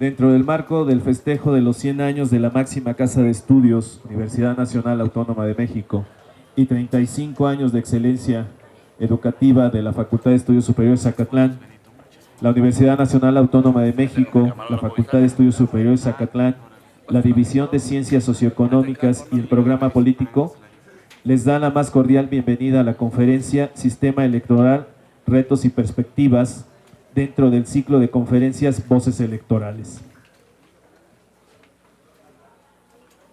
Dentro del marco del festejo de los 100 años de la máxima casa de estudios, Universidad Nacional Autónoma de México, y 35 años de excelencia educativa de la Facultad de Estudios Superiores Zacatlán, la Universidad Nacional Autónoma de México, la Facultad de Estudios Superiores Zacatlán, la División de Ciencias Socioeconómicas y el Programa Político, les da la más cordial bienvenida a la conferencia Sistema Electoral, Retos y Perspectivas, dentro del ciclo de conferencias Voces Electorales.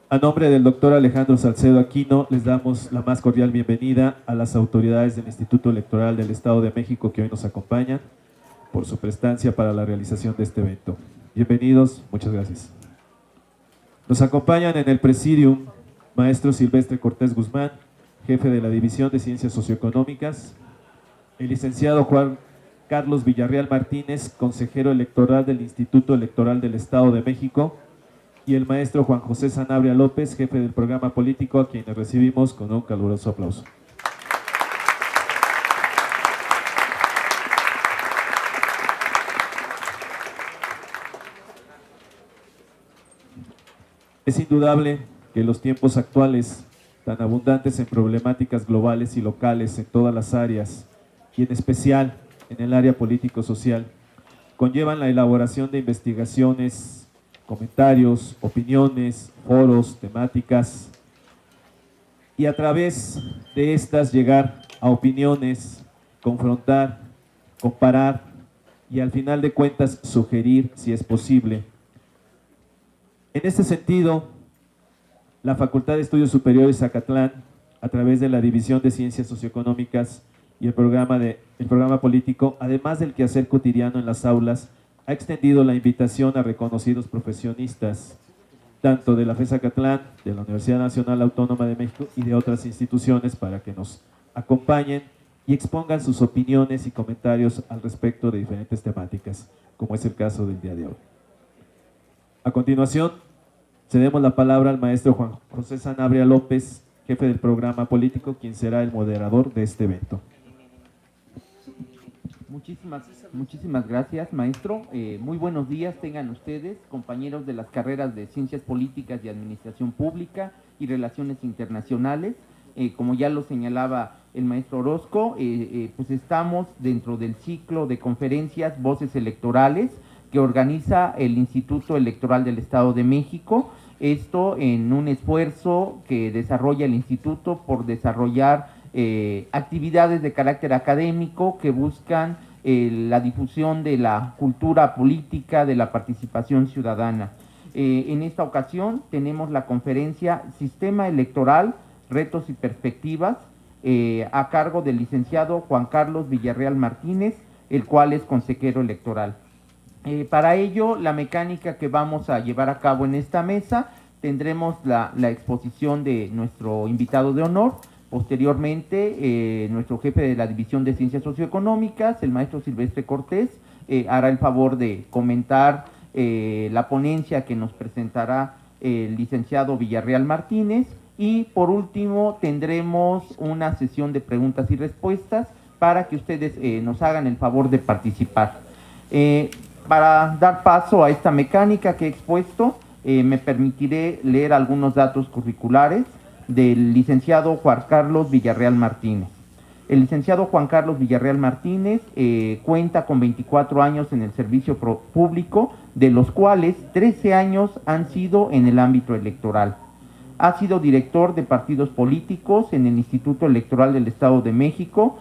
A nombre del doctor Alejandro Salcedo Aquino, les damos la más cordial bienvenida a las autoridades del Instituto Electoral del Estado de México que hoy nos acompañan por su prestancia para la realización de este evento. Bienvenidos, muchas gracias. Nos acompañan en el presidium maestro Silvestre Cortés Guzmán, jefe de la División de Ciencias Socioeconómicas, el licenciado Juan Carlos Villarreal Martínez, consejero electoral del Instituto Electoral del Estado de México, y el maestro Juan José Sanabria López, jefe del Programa Político, a quienes recibimos con un caluroso aplauso. Es indudable que los tiempos actuales, tan abundantes en problemáticas globales y locales en todas las áreas, y en especial en el área político-social, conllevan la elaboración de investigaciones, comentarios, opiniones, foros, temáticas, y a través de estas llegar a opiniones, confrontar, comparar y al final de cuentas sugerir si es posible. En este sentido, la Facultad de Estudios Superiores Zacatlán, a través de la División de Ciencias Socioeconómicas y el programa político, además del quehacer cotidiano en las aulas, ha extendido la invitación a reconocidos profesionistas, tanto de la FES Zacatlán, de la Universidad Nacional Autónoma de México y de otras instituciones, para que nos acompañen y expongan sus opiniones y comentarios al respecto de diferentes temáticas, como es el caso del día de hoy. A continuación, cedemos la palabra al maestro Juan José Sanabria López, jefe del Programa Político, quien será el moderador de este evento. Muchísimas gracias, maestro. Muy buenos días tengan ustedes, compañeros de las carreras de Ciencias Políticas y Administración Pública y Relaciones Internacionales. Como ya lo señalaba el maestro Orozco, pues estamos dentro del ciclo de conferencias Voces Electorales que organiza el Instituto Electoral del Estado de México. Esto en un esfuerzo que desarrolla el instituto por desarrollar actividades de carácter académico que buscan la difusión de la cultura política, de la participación ciudadana. En esta ocasión tenemos la conferencia Sistema Electoral, Retos y Perspectivas, a cargo del licenciado Juan Carlos Villarreal Martínez, el cual es consejero electoral. Para ello, la mecánica que vamos a llevar a cabo en esta mesa, tendremos la exposición de nuestro invitado de honor. Posteriormente, nuestro jefe de la División de Ciencias Socioeconómicas, el maestro Silvestre Cortés, hará el favor de comentar la ponencia que nos presentará el licenciado Villarreal Martínez. Y por último, tendremos una sesión de preguntas y respuestas para que ustedes nos hagan el favor de participar. Para dar paso a esta mecánica que he expuesto, me permitiré leer algunos datos curriculares del licenciado Juan Carlos Villarreal Martínez. El licenciado Juan Carlos Villarreal Martínez cuenta con 24 años en el servicio público, de los cuales 13 años han sido en el ámbito electoral. Ha sido director de partidos políticos en el Instituto Electoral del Estado de México,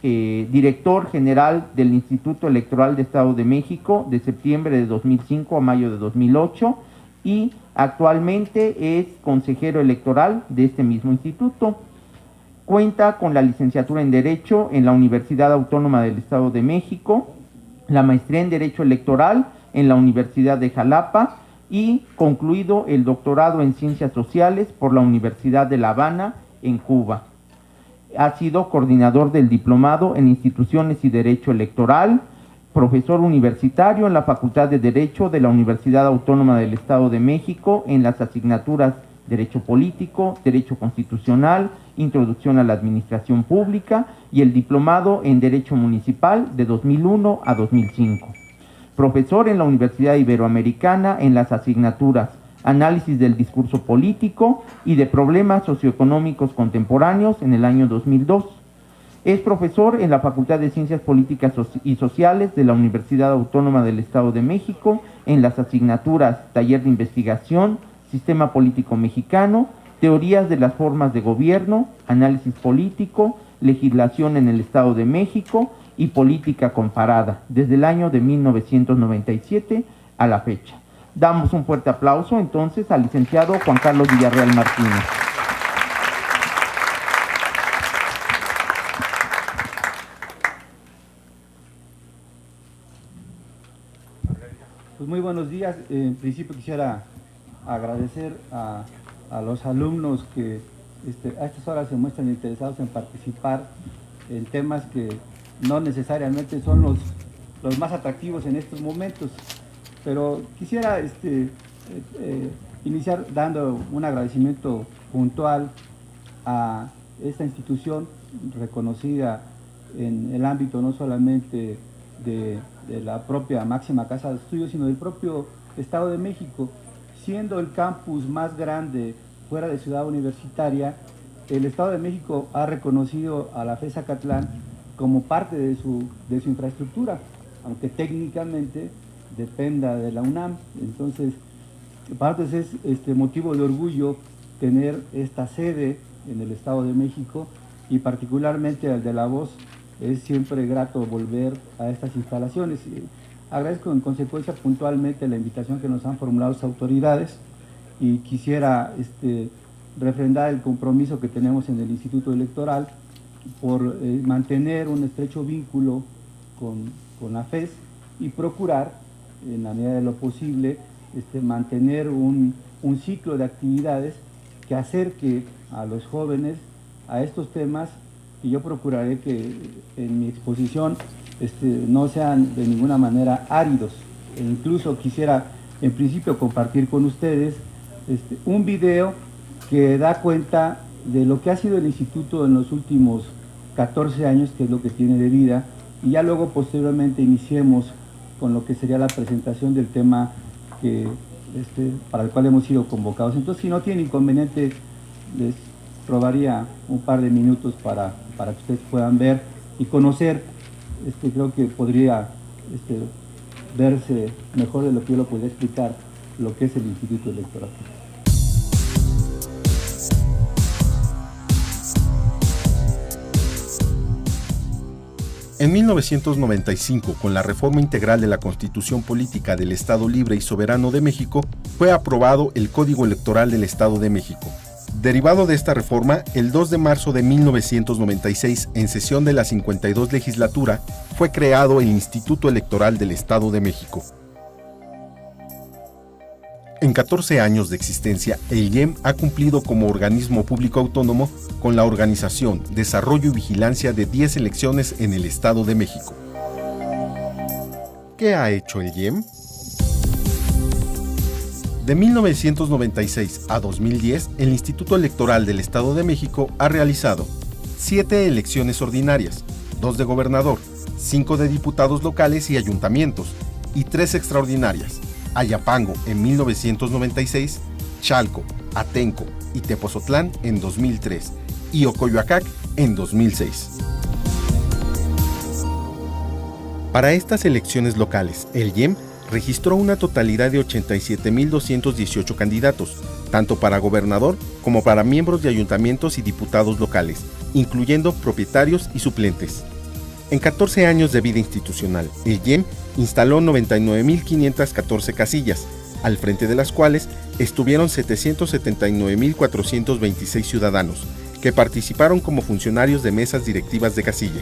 director general del Instituto Electoral del Estado de México de septiembre de 2005 a mayo de 2008 y actualmente es consejero electoral de este mismo instituto. Cuenta con la licenciatura en Derecho en la Universidad Autónoma del Estado de México, la maestría en Derecho Electoral en la Universidad de Jalapa y concluido el doctorado en Ciencias Sociales por la Universidad de La Habana en Cuba. Ha sido coordinador del diplomado en Instituciones y Derecho Electoral, profesor universitario en la Facultad de Derecho de la Universidad Autónoma del Estado de México en las asignaturas Derecho Político, Derecho Constitucional, Introducción a la Administración Pública y el diplomado en Derecho Municipal de 2001 a 2005. profesor en la Universidad Iberoamericana en las asignaturas Análisis del Discurso Político y de Problemas Socioeconómicos Contemporáneos en el año 2002. Es profesor en la Facultad de Ciencias Políticas y Sociales de la Universidad Autónoma del Estado de México en las asignaturas Taller de Investigación, Sistema Político Mexicano, Teorías de las Formas de Gobierno, Análisis Político, Legislación en el Estado de México y Política Comparada, desde el año de 1997 a la fecha. Damos un fuerte aplauso entonces al licenciado Juan Carlos Villarreal Martínez. Pues muy buenos días. En principio quisiera agradecer a los alumnos que a estas horas se muestran interesados en participar en temas que no necesariamente son los más atractivos en estos momentos. Pero quisiera iniciar dando un agradecimiento puntual a esta institución reconocida en el ámbito no solamente de la propia máxima casa de estudios, sino del propio Estado de México. Siendo el campus más grande fuera de Ciudad Universitaria, el Estado de México ha reconocido a la FES Zacatlán como parte de su infraestructura, aunque técnicamente dependa de la UNAM. Entonces, para nosotros es motivo de orgullo tener esta sede en el Estado de México, y particularmente al de La Voz es siempre grato volver a estas instalaciones. Agradezco en consecuencia puntualmente la invitación que nos han formulado las autoridades, y quisiera refrendar el compromiso que tenemos en el Instituto Electoral por mantener un estrecho vínculo con la FES y procurar, en la medida de lo posible, mantener un ciclo de actividades que acerque a los jóvenes a estos temas, y yo procuraré que en mi exposición no sean de ninguna manera áridos. E incluso quisiera en principio compartir con ustedes un video que da cuenta de lo que ha sido el instituto en los últimos 14 años, que es lo que tiene de vida, y ya luego posteriormente iniciemos con lo que sería la presentación del tema para el cual hemos sido convocados. Entonces, si no tienen inconveniente, les robaría un par de minutos para que ustedes puedan ver y conocer. Creo que podría verse mejor de lo que yo lo podría explicar, lo que es el Instituto Electoral. En 1995, con la reforma integral de la Constitución Política del Estado Libre y Soberano de México, fue aprobado el Código Electoral del Estado de México. Derivado de esta reforma, el 2 de marzo de 1996, en sesión de la 52 legislatura, fue creado el Instituto Electoral del Estado de México. En 14 años de existencia, el IEM ha cumplido como organismo público autónomo con la organización, desarrollo y vigilancia de 10 elecciones en el Estado de México. ¿Qué ha hecho el IEM? De 1996 a 2010, el Instituto Electoral del Estado de México ha realizado 7 elecciones ordinarias, 2 de gobernador, 5 de diputados locales y ayuntamientos, y 3 extraordinarias: Ayapango en 1996, Chalco, Atenco y Tepozotlán en 2003 y Ocoyoacac en 2006. Para estas elecciones locales, el IEM registró una totalidad de 87.218 candidatos, tanto para gobernador como para miembros de ayuntamientos y diputados locales, incluyendo propietarios y suplentes. En 14 años de vida institucional, el IEM instaló 99.514 casillas, al frente de las cuales estuvieron 779.426 ciudadanos, que participaron como funcionarios de mesas directivas de casilla.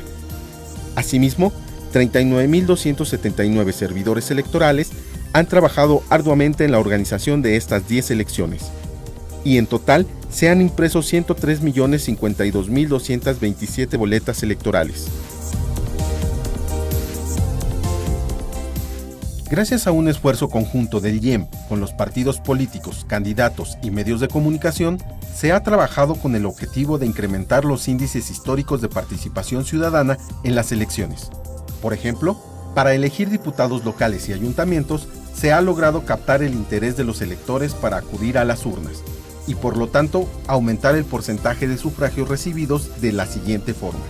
Asimismo, 39.279 servidores electorales han trabajado arduamente en la organización de estas 10 elecciones, y en total se han impreso 103.052.227 boletas electorales. Gracias a un esfuerzo conjunto del IEM con los partidos políticos, candidatos y medios de comunicación, se ha trabajado con el objetivo de incrementar los índices históricos de participación ciudadana en las elecciones. Por ejemplo, Para elegir diputados locales y ayuntamientos, se ha logrado captar el interés de los electores para acudir a las urnas y por lo tanto aumentar el porcentaje de sufragios recibidos de la siguiente forma.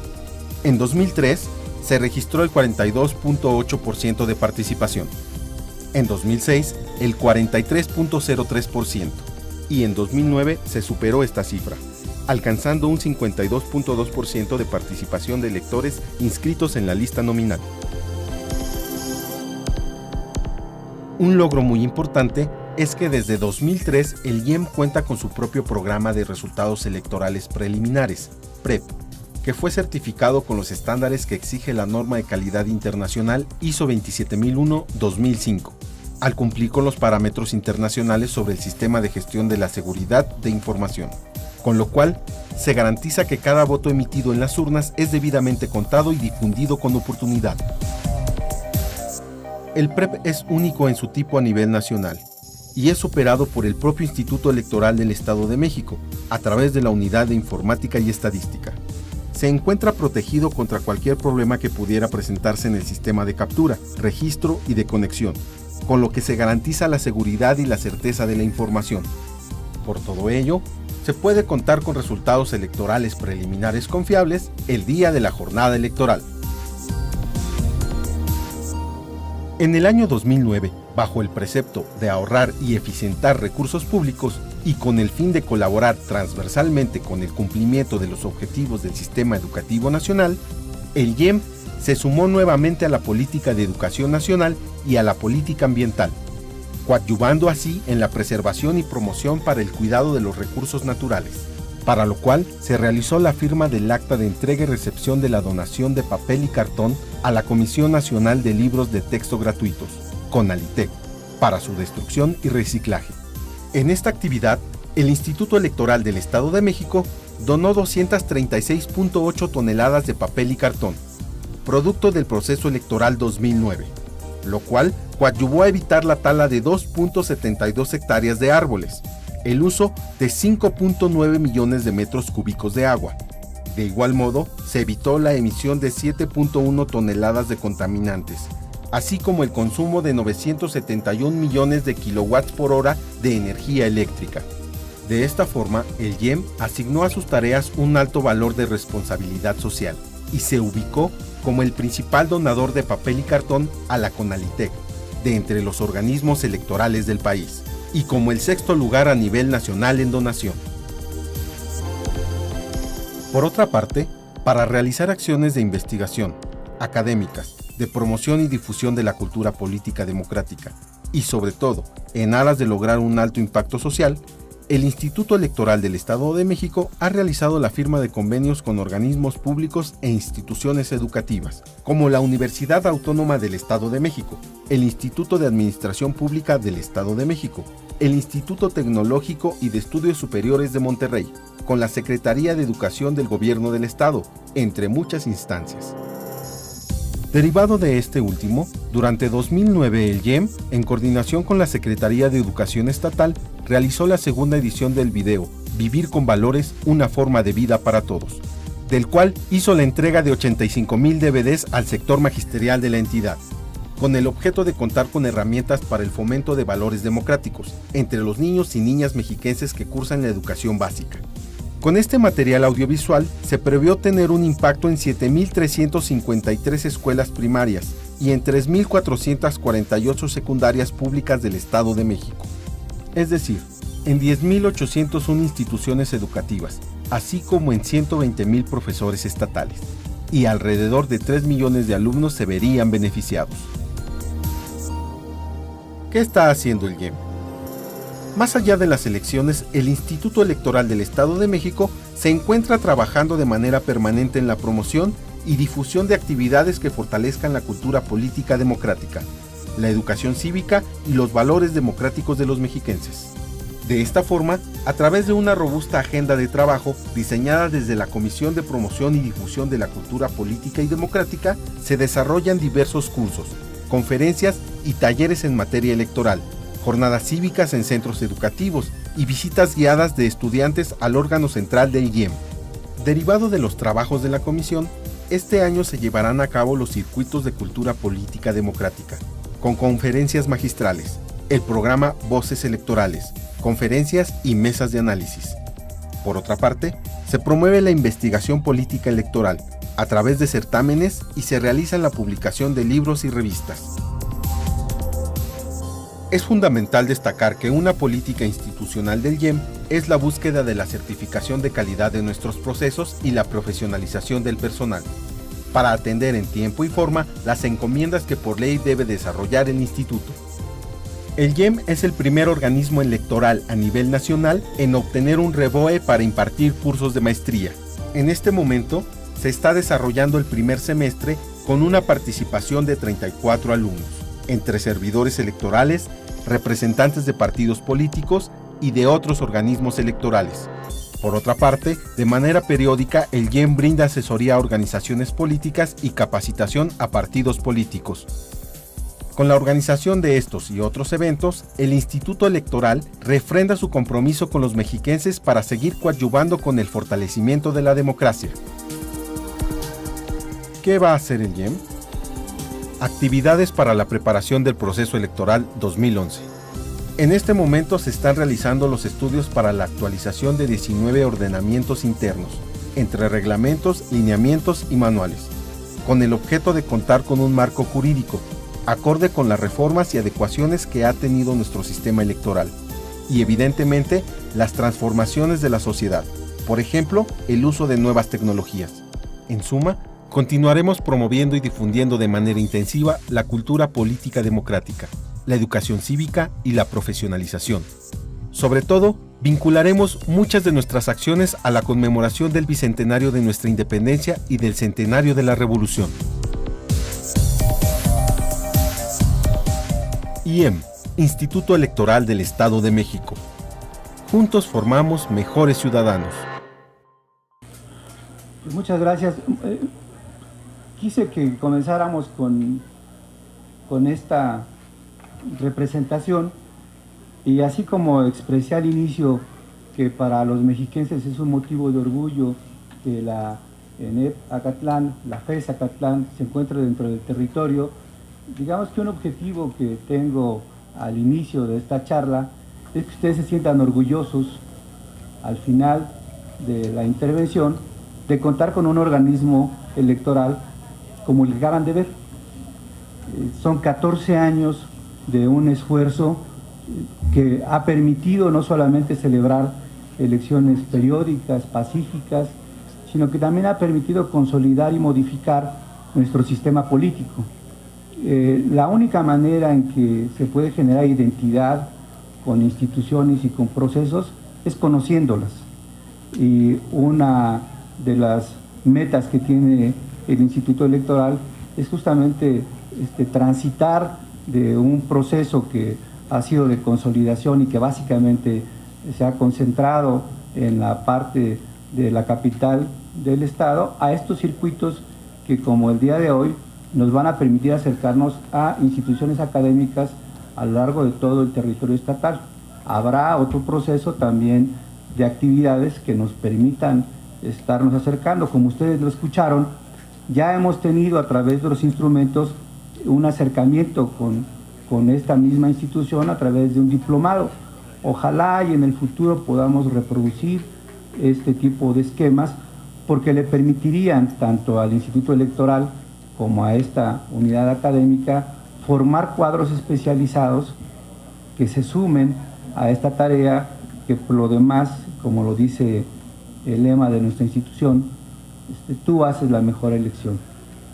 En 2003 se registró el 42.8% de participación, en 2006 el 43.03% y en 2009 se superó esta cifra, alcanzando un 52.2% de participación de electores inscritos en la lista nominal. Un logro muy importante es que desde 2003 el IEM cuenta con su propio programa de resultados electorales preliminares, PREP, que fue certificado con los estándares que exige la norma de calidad internacional ISO 27001-2005, al cumplir con los parámetros internacionales sobre el sistema de gestión de la seguridad de información, con lo cual se garantiza que cada voto emitido en las urnas es debidamente contado y difundido con oportunidad. El PREP es único en su tipo a nivel nacional y es operado por el propio Instituto Electoral del Estado de México a través de la Unidad de Informática y Estadística. Se encuentra protegido contra cualquier problema que pudiera presentarse en el sistema de captura, registro y de conexión, con lo que se garantiza la seguridad y la certeza de la información. Por todo ello, se puede contar con resultados electorales preliminares confiables el día de la jornada electoral. En el año 2009, bajo el precepto de ahorrar y eficientar recursos públicos y con el fin de colaborar transversalmente con el cumplimiento de los objetivos del Sistema Educativo Nacional, el IEM se sumó nuevamente a la política de educación nacional y a la política ambiental, coadyuvando así en la preservación y promoción para el cuidado de los recursos naturales, para lo cual se realizó la firma del acta de entrega y recepción de la donación de papel y cartón a la Comisión Nacional de Libros de Texto Gratuitos, CONALITEG, para su destrucción y reciclaje. En esta actividad, el Instituto Electoral del Estado de México donó 236.8 toneladas de papel y cartón, producto del proceso electoral 2009, lo cual coadyuvó a evitar la tala de 2.72 hectáreas de árboles, el uso de 5.9 millones de metros cúbicos de agua. De igual modo, se evitó la emisión de 7.1 toneladas de contaminantes, así como el consumo de 971 millones de kilowatts por hora de energía eléctrica. De esta forma, el IEM asignó a sus tareas un alto valor de responsabilidad social y se ubicó como el principal donador de papel y cartón a la CONALITEG, de entre los organismos electorales del país, y como el sexto lugar a nivel nacional en donación. Por otra parte, para realizar acciones de investigación, académicas, de promoción y difusión de la cultura política democrática, y sobre todo, en aras de lograr un alto impacto social, el Instituto Electoral del Estado de México ha realizado la firma de convenios con organismos públicos e instituciones educativas, como la Universidad Autónoma del Estado de México, el Instituto de Administración Pública del Estado de México, el Instituto Tecnológico y de Estudios Superiores de Monterrey, con la Secretaría de Educación del Gobierno del Estado, entre muchas instancias. Derivado de este último, durante 2009 el IEM, en coordinación con la Secretaría de Educación Estatal, realizó la segunda edición del video Vivir con Valores, una forma de vida para todos, del cual hizo la entrega de 85,000 DVDs al sector magisterial de la entidad, con el objeto de contar con herramientas para el fomento de valores democráticos entre los niños y niñas mexiquenses que cursan la educación básica. Con este material audiovisual se previó tener un impacto en 7.353 escuelas primarias y en 3.448 secundarias públicas del Estado de México, es decir, en 10.801 instituciones educativas, así como en 120,000 profesores estatales, y alrededor de 3 millones de alumnos se verían beneficiados. ¿Qué está haciendo el IEM? Más allá de las elecciones, el Instituto Electoral del Estado de México se encuentra trabajando de manera permanente en la promoción y difusión de actividades que fortalezcan la cultura política democrática, la educación cívica y los valores democráticos de los mexiquenses. De esta forma, a través de una robusta agenda de trabajo diseñada desde la Comisión de Promoción y Difusión de la Cultura Política y Democrática, se desarrollan diversos cursos, conferencias y talleres en materia electoral, jornadas cívicas en centros educativos y visitas guiadas de estudiantes al órgano central del IEM. Derivado de los trabajos de la comisión, este año se llevarán a cabo los circuitos de cultura política democrática, con conferencias magistrales, el programa Voces Electorales, conferencias y mesas de análisis. Por otra parte, se promueve la investigación política electoral a través de certámenes y se realiza la publicación de libros y revistas. Es fundamental destacar que una política institucional del IEM es la búsqueda de la certificación de calidad de nuestros procesos y la profesionalización del personal, para atender en tiempo y forma las encomiendas que por ley debe desarrollar el instituto. El IEM es el primer organismo electoral a nivel nacional en obtener un REBOE para impartir cursos de maestría. En este momento, se está desarrollando el primer semestre con una participación de 34 alumnos, entre servidores electorales, representantes de partidos políticos y de otros organismos electorales. Por otra parte, de manera periódica, el IEM brinda asesoría a organizaciones políticas y capacitación a partidos políticos. Con la organización de estos y otros eventos, el Instituto Electoral refrenda su compromiso con los mexiquenses para seguir coadyuvando con el fortalecimiento de la democracia. ¿Qué va a hacer el IEM? Actividades para la preparación del proceso electoral 2011. En este momento se están realizando los estudios para la actualización de 19 ordenamientos internos, entre reglamentos, lineamientos y manuales, con el objeto de contar con un marco jurídico, acorde con las reformas y adecuaciones que ha tenido nuestro sistema electoral, y evidentemente las transformaciones de la sociedad, por ejemplo, el uso de nuevas tecnologías. En suma, continuaremos promoviendo y difundiendo de manera intensiva la cultura política democrática, la educación cívica y la profesionalización. Sobre todo, vincularemos muchas de nuestras acciones a la conmemoración del bicentenario de nuestra independencia y del centenario de la Revolución. IEM, Instituto Electoral del Estado de México. Juntos formamos mejores ciudadanos. Pues muchas gracias. Quise que comenzáramos con esta representación, y así como expresé al inicio que para los mexiquenses es un motivo de orgullo que la ENEP Acatlán, la FES Acatlán, se encuentre dentro del territorio, digamos que un objetivo que tengo al inicio de esta charla es que ustedes se sientan orgullosos al final de la intervención de contar con un organismo electoral como el que acaban de ver. Son 14 años de un esfuerzo que ha permitido no solamente celebrar elecciones periódicas, pacíficas, sino que también ha permitido consolidar y modificar nuestro sistema político. La única manera en que se puede generar identidad con instituciones y con procesos es conociéndolas. Y una de las metas que tiene el Instituto Electoral es justamente transitar de un proceso que ha sido de consolidación y que básicamente se ha concentrado en la parte de la capital del estado a estos circuitos que, como el día de hoy, nos van a permitir acercarnos a instituciones académicas a lo largo de todo el territorio estatal. Habrá otro proceso también de actividades que nos permitan estarnos acercando. Como ustedes lo escucharon, ya hemos tenido a través de los instrumentos un acercamiento con esta misma institución a través de un diplomado. Ojalá y en el futuro podamos reproducir este tipo de esquemas, porque le permitirían tanto al Instituto Electoral como a esta unidad académica formar cuadros especializados que se sumen a esta tarea, que por lo demás, como lo dice el lema de nuestra institución, tú haces la mejor elección.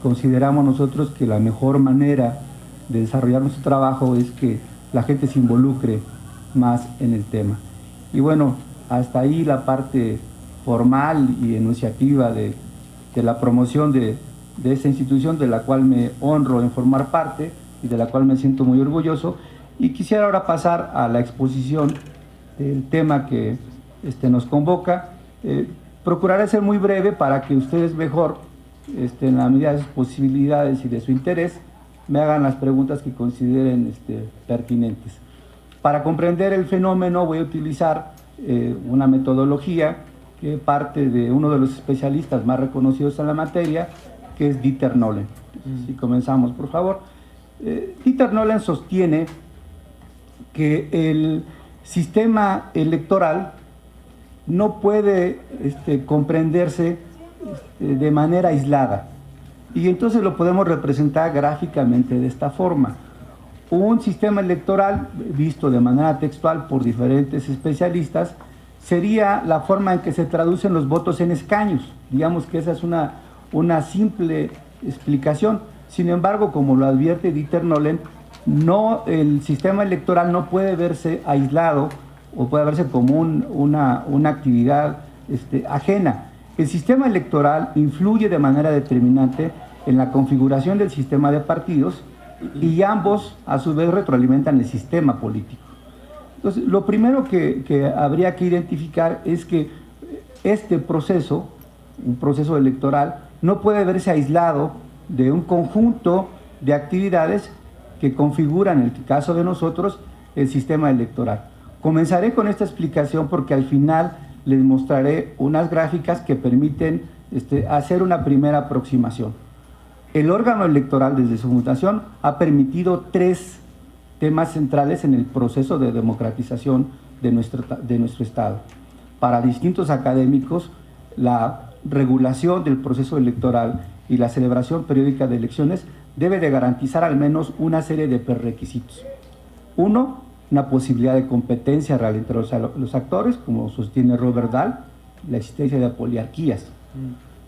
Consideramos nosotros que la mejor manera de desarrollar nuestro trabajo es que la gente se involucre más en el tema. Y bueno, hasta ahí la parte formal y enunciativa de la promoción de esta institución, de la cual me honro en formar parte y de la cual me siento muy orgulloso. Y quisiera ahora pasar a la exposición del tema que nos convoca. Procuraré ser muy breve para que ustedes mejor, en la medida de sus posibilidades y de su interés, me hagan las preguntas que consideren pertinentes. Para comprender el fenómeno voy a utilizar una metodología que parte de uno de los especialistas más reconocidos en la materia, que es Dieter Nolen. Si comenzamos, por favor. Dieter Nolen sostiene que el sistema electoral no puede comprenderse de manera aislada. Y entonces lo podemos representar gráficamente de esta forma. Un sistema electoral, visto de manera textual por diferentes especialistas, sería la forma en que se traducen los votos en escaños. Digamos que esa es una simple explicación. Sin embargo, como lo advierte Dieter Nolen, el sistema electoral no puede verse aislado o puede verse como una actividad ajena. El sistema electoral influye de manera determinante en la configuración del sistema de partidos y ambos a su vez retroalimentan el sistema político. Entonces, lo primero que habría que identificar es que este proceso, un proceso electoral, no puede verse aislado de un conjunto de actividades que configuran, en el caso de nosotros, el sistema electoral. Comenzaré con esta explicación porque al final les mostraré unas gráficas que permiten hacer una primera aproximación. El órgano electoral, desde su fundación, ha permitido 3 temas centrales en el proceso de democratización de nuestro Estado. Para distintos académicos, la regulación del proceso electoral y la celebración periódica de elecciones debe de garantizar al menos una serie de prerequisitos. Uno, una posibilidad de competencia real entre los actores, como sostiene Robert Dahl, la existencia de poliarquías.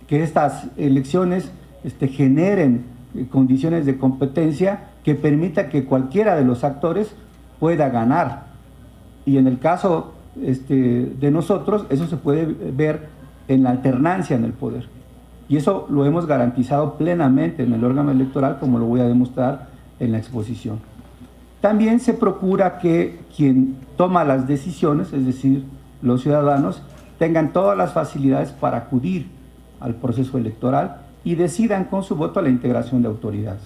Que estas elecciones generen condiciones de competencia que permita que cualquiera de los actores pueda ganar. Y en el caso de nosotros, eso se puede ver en la alternancia en el poder. Y eso lo hemos garantizado plenamente en el órgano electoral, como lo voy a demostrar en la exposición. También se procura que quien toma las decisiones, es decir, los ciudadanos, tengan todas las facilidades para acudir al proceso electoral y decidan con su voto la integración de autoridades.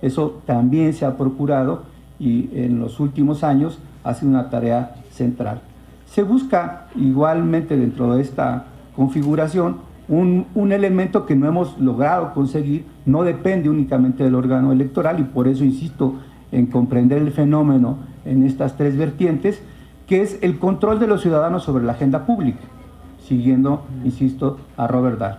Eso también se ha procurado y en los últimos años ha sido una tarea central. Se busca igualmente dentro de esta configuración un elemento que no hemos logrado conseguir, no depende únicamente del órgano electoral y por eso insisto en comprender el fenómeno en estas 3 vertientes, que es el control de los ciudadanos sobre la agenda pública, siguiendo, insisto, a Robert Dahl.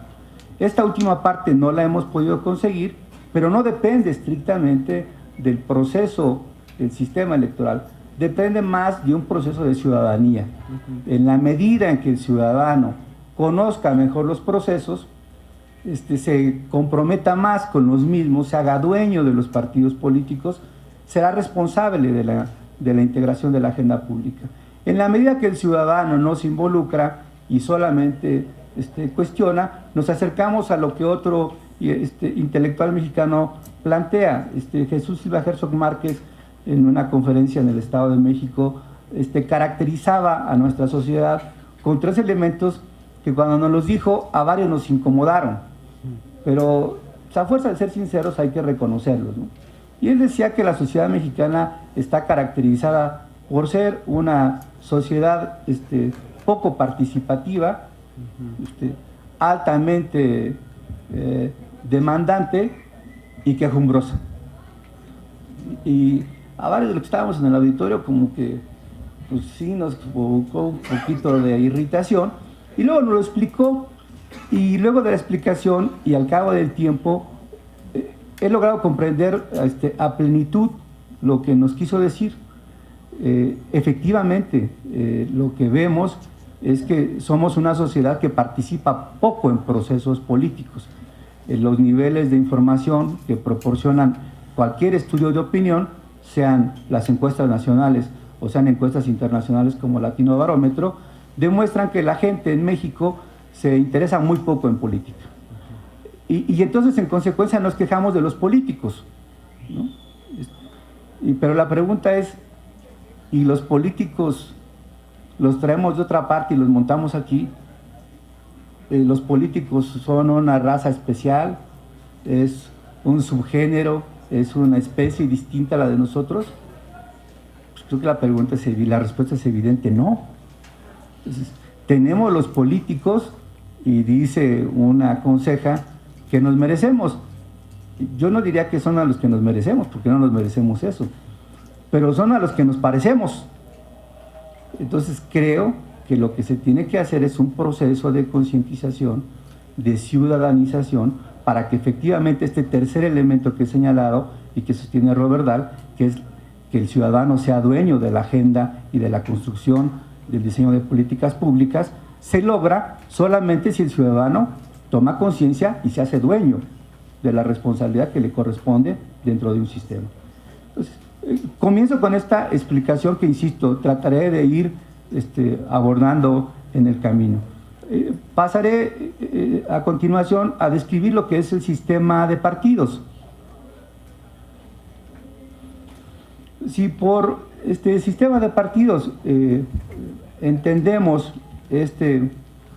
Esta última parte no la hemos podido conseguir, pero no depende estrictamente del proceso del sistema electoral, depende más de un proceso de ciudadanía. En la medida en que el ciudadano conozca mejor los procesos, se comprometa más con los mismos, se haga dueño de los partidos políticos, será responsable de la integración de la agenda pública. En la medida que el ciudadano no se involucra y solamente cuestiona, nos acercamos a lo que otro intelectual mexicano plantea. Jesús Silva Herzog Márquez, en una conferencia en el Estado de México, caracterizaba a nuestra sociedad con 3 elementos que cuando nos los dijo a varios nos incomodaron, pero a fuerza de ser sinceros hay que reconocerlos, ¿no? Y él decía que la sociedad mexicana está caracterizada por ser una sociedad poco participativa, altamente demandante y quejumbrosa. Y a varios de los que estábamos en el auditorio como que pues sí nos provocó un poquito de irritación y luego nos lo explicó y luego de la explicación y al cabo del tiempo he logrado comprender a plenitud lo que nos quiso decir. Efectivamente, lo que vemos es que somos una sociedad que participa poco en procesos políticos. Los niveles de información que proporcionan cualquier estudio de opinión, sean las encuestas nacionales o sean encuestas internacionales como Latino Barómetro, demuestran que la gente en México se interesa muy poco en política. Y entonces, en consecuencia, nos quejamos de los políticos, ¿no? Pero la pregunta es, ¿y los políticos los traemos de otra parte y los montamos aquí? ¿Los políticos son una raza especial? ¿Es un subgénero? ¿Es una especie distinta a la de nosotros? Pues creo que la respuesta es evidente, no. Entonces, tenemos los políticos, y dice una conseja, que que nos merecemos. Yo no diría que son a los que nos merecemos, porque no nos merecemos eso, pero son a los que nos parecemos. Entonces creo que lo que se tiene que hacer es un proceso de concientización, de ciudadanización, para que efectivamente este tercer elemento que he señalado y que sostiene Robert Dahl, que es que el ciudadano sea dueño de la agenda y de la construcción del diseño de políticas públicas, se logra solamente si el ciudadano toma conciencia y se hace dueño de la responsabilidad que le corresponde dentro de un sistema. Entonces, comienzo con esta explicación que, insisto, trataré de ir abordando en el camino. Pasaré a continuación a describir lo que es el sistema de partidos. Si por este sistema de partidos entendemos este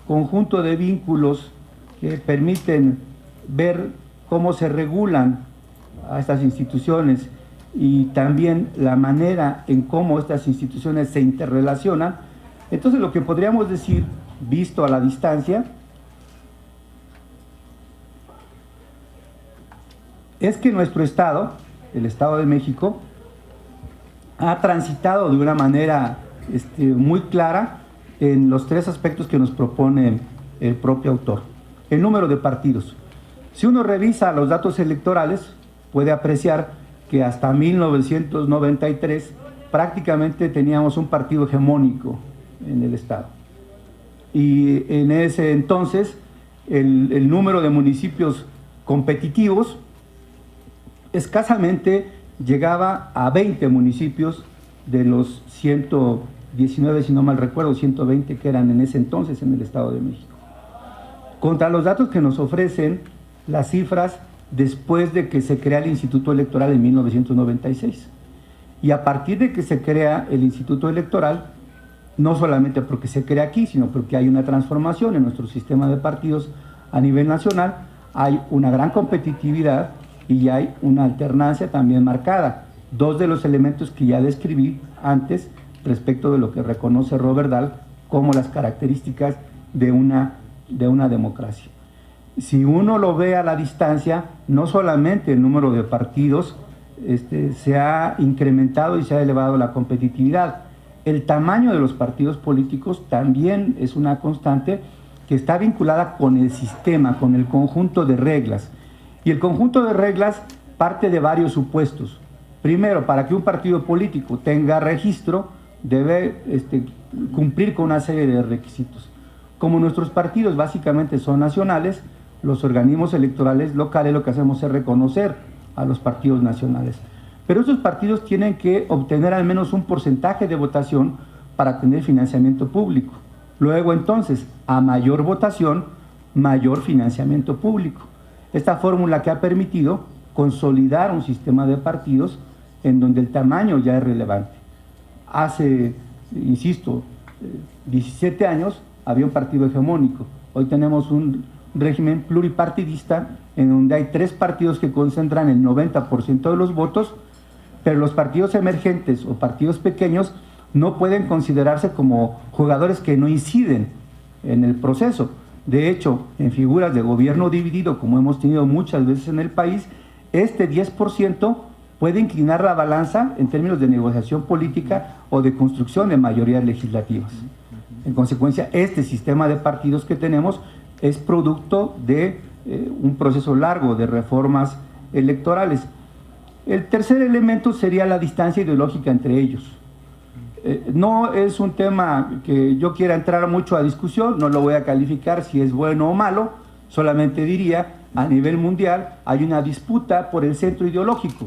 conjunto de vínculos que permiten ver cómo se regulan a estas instituciones y también la manera en cómo estas instituciones se interrelacionan, entonces lo que podríamos decir, visto a la distancia, es que nuestro Estado, el Estado de México, ha transitado de una manera muy clara en los tres aspectos que nos propone el propio autor. El número de partidos. Si uno revisa los datos electorales, puede apreciar que hasta 1993 prácticamente teníamos un partido hegemónico en el Estado. Y en ese entonces el número de municipios competitivos escasamente llegaba a 20 municipios de los 119, si no mal recuerdo, 120 que eran en ese entonces en el Estado de México. Contra los datos que nos ofrecen las cifras después de que se crea el Instituto Electoral en 1996. Y a partir de que se crea el Instituto Electoral, no solamente porque se crea aquí, sino porque hay una transformación en nuestro sistema de partidos a nivel nacional, hay una gran competitividad y hay una alternancia también marcada. Dos de los elementos que ya describí antes respecto de lo que reconoce Robert Dahl como las características de una democracia. Si uno lo ve a la distancia, no solamente el número de partidos se ha incrementado y se ha elevado la competitividad, el tamaño de los partidos políticos también es una constante que está vinculada con el sistema, con el conjunto de reglas. Y el conjunto de reglas parte de varios supuestos. Primero, para que un partido político tenga registro, debe cumplir con una serie de requisitos. Como nuestros partidos básicamente son nacionales, los organismos electorales locales lo que hacemos es reconocer a los partidos nacionales. Pero esos partidos tienen que obtener al menos un porcentaje de votación para tener financiamiento público. Luego entonces, a mayor votación, mayor financiamiento público. Esta fórmula que ha permitido consolidar un sistema de partidos en donde el tamaño ya es relevante. Hace, insisto, 17 años había un partido hegemónico. Hoy tenemos un régimen pluripartidista en donde hay 3 partidos que concentran el 90% de los votos, pero los partidos emergentes o partidos pequeños no pueden considerarse como jugadores que no inciden en el proceso. De hecho, en figuras de gobierno dividido, como hemos tenido muchas veces en el país, este 10% puede inclinar la balanza en términos de negociación política o de construcción de mayorías legislativas. En consecuencia, este sistema de partidos que tenemos es producto de un proceso largo de reformas electorales. El tercer elemento sería la distancia ideológica entre ellos. No es un tema que yo quiera entrar mucho a discusión, no lo voy a calificar si es bueno o malo, solamente diría, a nivel mundial hay una disputa por el centro ideológico.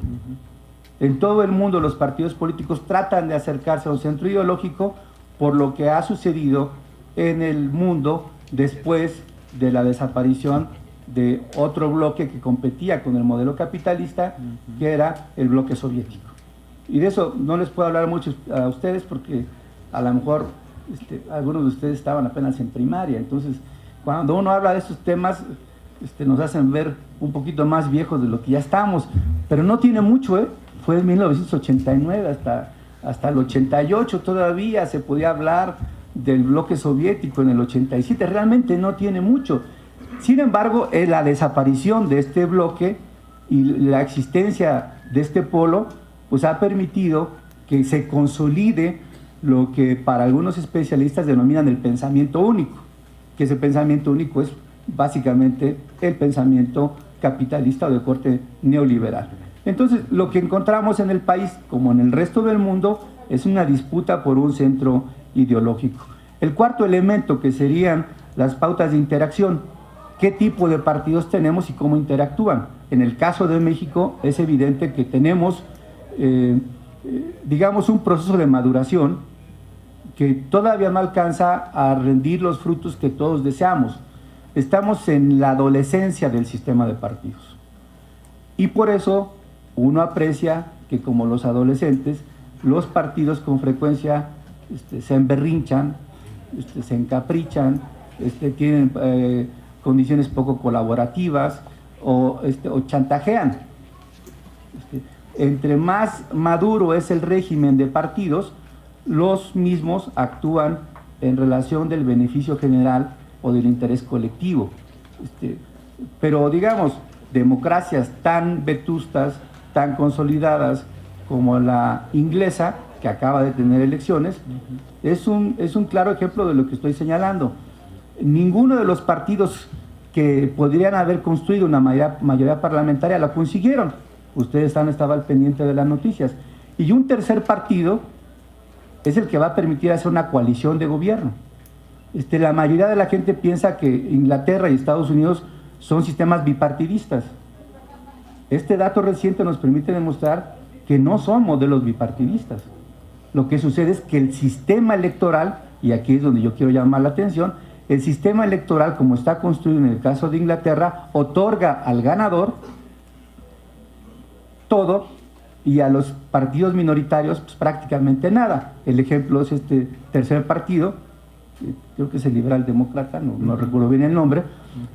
En todo el mundo los partidos políticos tratan de acercarse a un centro ideológico por lo que ha sucedido en el mundo después de la desaparición de otro bloque que competía con el modelo capitalista, que era el bloque soviético. Y de eso no les puedo hablar mucho a ustedes porque a lo mejor algunos de ustedes estaban apenas en primaria, entonces cuando uno habla de estos temas nos hacen ver un poquito más viejos de lo que ya estamos, pero no tiene mucho, fue en 1989 hasta el 88 todavía se podía hablar del bloque soviético, en el 87, realmente no tiene mucho. Sin embargo, la desaparición de este bloque y la existencia de este polo, pues ha permitido que se consolide lo que para algunos especialistas denominan el pensamiento único, que ese pensamiento único es básicamente el pensamiento capitalista o de corte neoliberal. Entonces, lo que encontramos en el país, como en el resto del mundo, es una disputa por un centro ideológico. El cuarto elemento, que serían las pautas de interacción, qué tipo de partidos tenemos y cómo interactúan. En el caso de México es evidente que tenemos, digamos, un proceso de maduración que todavía no alcanza a rendir los frutos que todos deseamos. Estamos en la adolescencia del sistema de partidos. Y por eso uno aprecia que, como los adolescentes, los partidos con frecuencia se emberrinchan, se encaprichan, tienen condiciones poco colaborativas o chantajean. Entre más maduro es el régimen de partidos, los mismos actúan en relación del beneficio general o del interés colectivo. Pero digamos, democracias tan vetustas, tan consolidadas como la inglesa, que acaba de tener elecciones, es un claro ejemplo de lo que estoy señalando. Ninguno de los partidos que podrían haber construido una mayoría parlamentaria la consiguieron. Ustedes estaba al pendiente de las noticias. Y un tercer partido es el que va a permitir hacer una coalición de gobierno. La mayoría de la gente piensa que Inglaterra y Estados Unidos son sistemas bipartidistas. Este dato reciente nos permite demostrar que no son modelos bipartidistas. Lo que sucede es que el sistema electoral, y aquí es donde yo quiero llamar la atención, el sistema electoral, como está construido en el caso de Inglaterra, otorga al ganador todo y a los partidos minoritarios pues, prácticamente nada. El ejemplo es este tercer partido, creo que es el Liberal Demócrata, no recuerdo bien el nombre,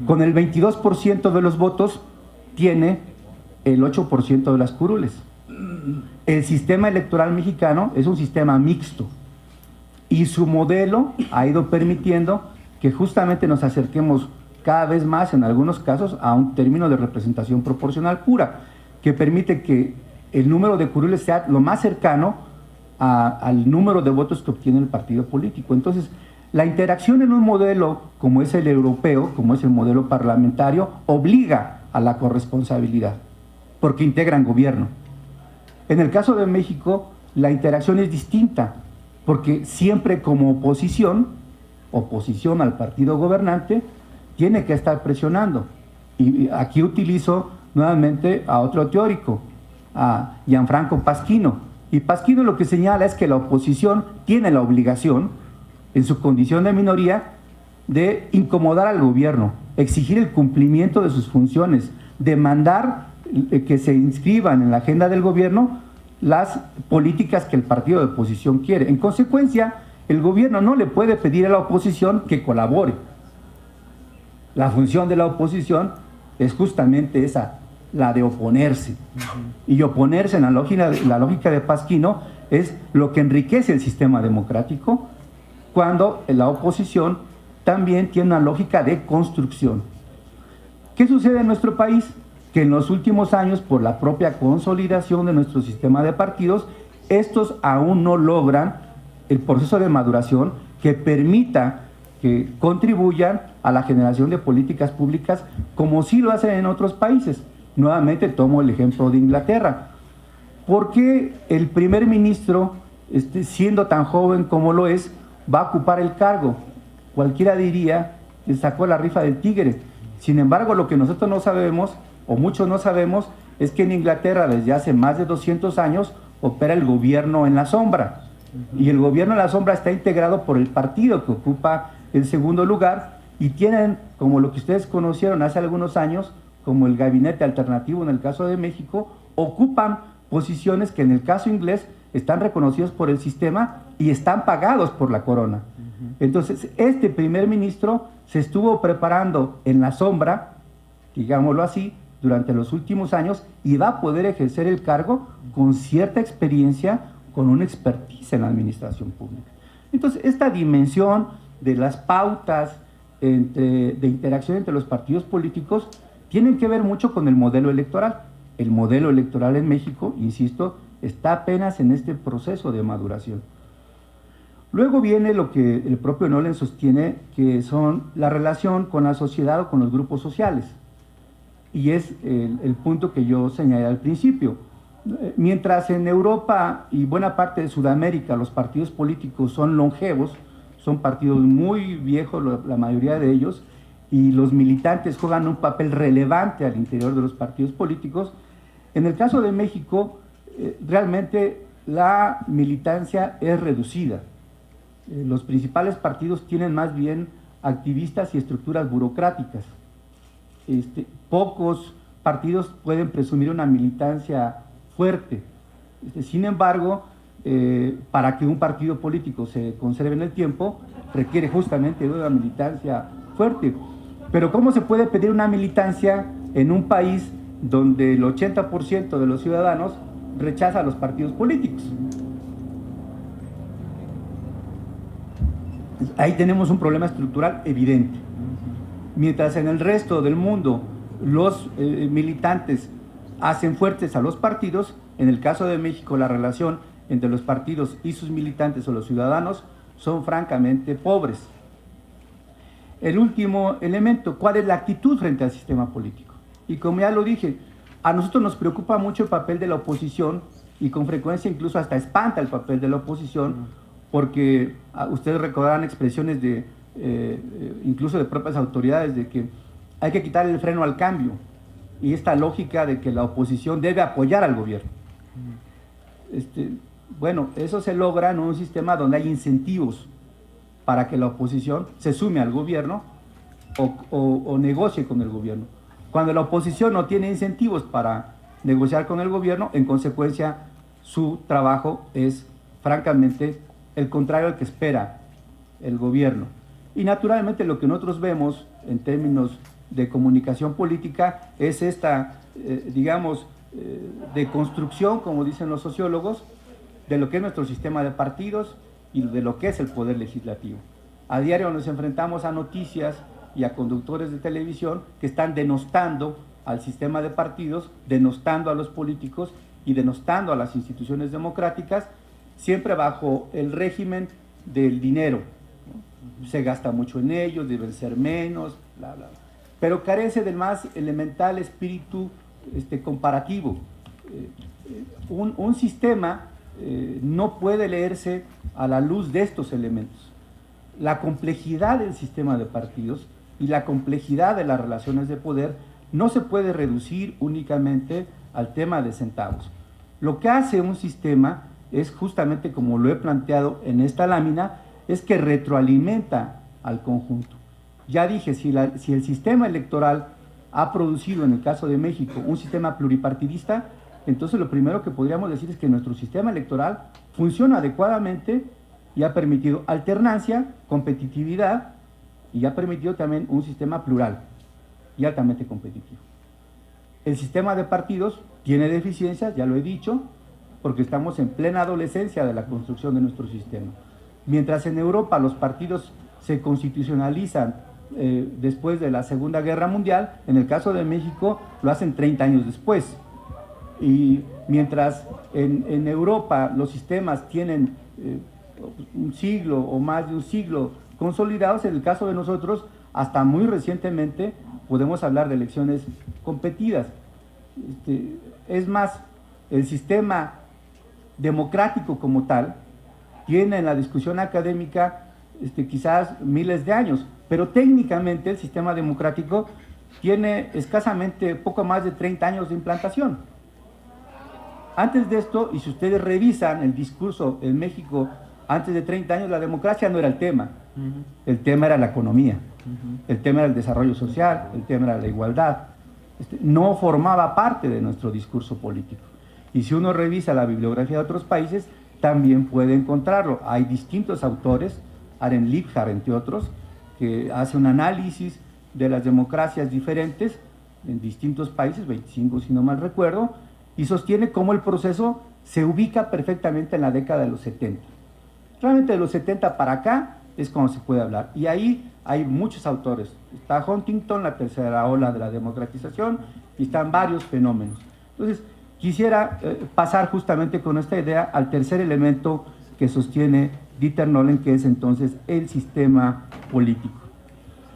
con el 22% de los votos tiene el 8% de las curules. El sistema electoral mexicano es un sistema mixto y su modelo ha ido permitiendo que justamente nos acerquemos cada vez más, en algunos casos, a un término de representación proporcional pura, que permite que el número de curules sea lo más cercano al número de votos que obtiene el partido político. Entonces, la interacción en un modelo como es el europeo, como es el modelo parlamentario, obliga a la corresponsabilidad, porque integran gobierno. En el caso de México, la interacción es distinta, porque siempre como oposición al partido gobernante, tiene que estar presionando. Y aquí utilizo nuevamente a otro teórico, a Gianfranco Pasquino. Y Pasquino lo que señala es que la oposición tiene la obligación, en su condición de minoría, de incomodar al gobierno, exigir el cumplimiento de sus funciones, demandar que se inscriban en la agenda del gobierno las políticas que el partido de oposición quiere. En consecuencia, el gobierno no le puede pedir a la oposición que colabore. La función de la oposición es justamente esa, la de oponerse. Y oponerse en la lógica de Pasquino es lo que enriquece el sistema democrático, cuando la oposición también tiene una lógica de construcción. ¿Qué sucede en nuestro país? Que en los últimos años, por la propia consolidación de nuestro sistema de partidos, estos aún no logran el proceso de maduración que permita que contribuyan a la generación de políticas públicas como sí lo hacen en otros países. Nuevamente tomo el ejemplo de Inglaterra. ¿Por qué el primer ministro, siendo tan joven como lo es, va a ocupar el cargo? Cualquiera diría que sacó la rifa del tigre. Sin embargo, lo que nosotros no sabemos, o muchos no sabemos, es que en Inglaterra desde hace más de 200 años opera el gobierno en la sombra. Y el gobierno en la sombra está integrado por el partido que ocupa el segundo lugar y tienen, como lo que ustedes conocieron hace algunos años, como el gabinete alternativo en el caso de México, ocupan posiciones que en el caso inglés están reconocidos por el sistema y están pagados por la corona. Entonces, este primer ministro se estuvo preparando en la sombra, digámoslo así, durante los últimos años y va a poder ejercer el cargo con cierta experiencia, con una expertise en la administración pública. Entonces, esta dimensión de las pautas de interacción entre los partidos políticos tienen que ver mucho con el modelo electoral. El modelo electoral en México, insisto, está apenas en este proceso de maduración. Luego viene lo que el propio Nolen sostiene, que son la relación con la sociedad o con los grupos sociales. Y es el punto que yo señalé al principio. Mientras en Europa y buena parte de Sudamérica los partidos políticos son longevos, son partidos muy viejos la mayoría de ellos, y los militantes juegan un papel relevante al interior de los partidos políticos, en el caso de México realmente la militancia es reducida. Los principales partidos tienen más bien activistas y estructuras burocráticas. Pocos partidos pueden presumir una militancia fuerte. Sin embargo, para que un partido político se conserve en el tiempo, requiere justamente de una militancia fuerte. Pero ¿cómo se puede pedir una militancia en un país donde el 80% de los ciudadanos rechaza a los partidos políticos? Ahí tenemos un problema estructural evidente. Mientras en el resto del mundo los militantes hacen fuertes a los partidos, en el caso de México la relación entre los partidos y sus militantes o los ciudadanos son francamente pobres. El último elemento, ¿cuál es la actitud frente al sistema político? Y como ya lo dije, a nosotros nos preocupa mucho el papel de la oposición y con frecuencia incluso hasta espanta el papel de la oposición, porque ustedes recordarán expresiones de incluso de propias autoridades de que hay que quitar el freno al cambio y esta lógica de que la oposición debe apoyar al gobierno. Bueno, eso se logra en un sistema donde hay incentivos para que la oposición se sume al gobierno o negocie con el gobierno. Cuando la oposición no tiene incentivos para negociar con el gobierno, en consecuencia su trabajo es francamente el contrario al que espera el gobierno. Y naturalmente lo que nosotros vemos en términos de comunicación política es esta, de construcción, como dicen los sociólogos, de lo que es nuestro sistema de partidos y de lo que es el poder legislativo. A diario nos enfrentamos a noticias y a conductores de televisión que están denostando al sistema de partidos, denostando a los políticos y denostando a las instituciones democráticas, siempre bajo el régimen del dinero. Se gasta mucho en ellos, deben ser menos, bla, bla, bla. Pero carece del más elemental espíritu comparativo. Un sistema no puede leerse a la luz de estos elementos. La complejidad del sistema de partidos y la complejidad de las relaciones de poder no se puede reducir únicamente al tema de centavos. Lo que hace un sistema es justamente, como lo he planteado en esta lámina, es que retroalimenta al conjunto. Ya dije, si el sistema electoral ha producido, en el caso de México, un sistema pluripartidista, entonces lo primero que podríamos decir es que nuestro sistema electoral funciona adecuadamente y ha permitido alternancia, competitividad y ha permitido también un sistema plural y altamente competitivo. El sistema de partidos tiene deficiencias, ya lo he dicho, porque estamos en plena adolescencia de la construcción de nuestro sistema. Mientras en Europa los partidos se constitucionalizan después de la Segunda Guerra Mundial, en el caso de México lo hacen 30 años después. Y mientras en Europa los sistemas tienen un siglo o más de un siglo consolidados, en el caso de nosotros, hasta muy recientemente podemos hablar de elecciones competidas. Es más, el sistema democrático como tal tiene en la discusión académica quizás miles de años, pero técnicamente el sistema democrático tiene escasamente poco más de 30 años de implantación. Antes de esto, y si ustedes revisan el discurso en México, antes de 30 años la democracia no era el tema. El tema era la economía, el tema era el desarrollo social, el tema era la igualdad. No formaba parte de nuestro discurso político. Y si uno revisa la bibliografía de otros países, también puede encontrarlo. Hay distintos autores, Aren Liebhard, entre otros, que hace un análisis de las democracias diferentes en distintos países, 25 si no mal recuerdo, y sostiene cómo el proceso se ubica perfectamente en la década de los 70. Realmente de los 70 para acá es cuando se puede hablar. Y ahí hay muchos autores. Está Huntington, la tercera ola de la democratización, y están varios fenómenos. Entonces, quisiera pasar justamente con esta idea al tercer elemento que sostiene Dieter Nolen, que es entonces el sistema político.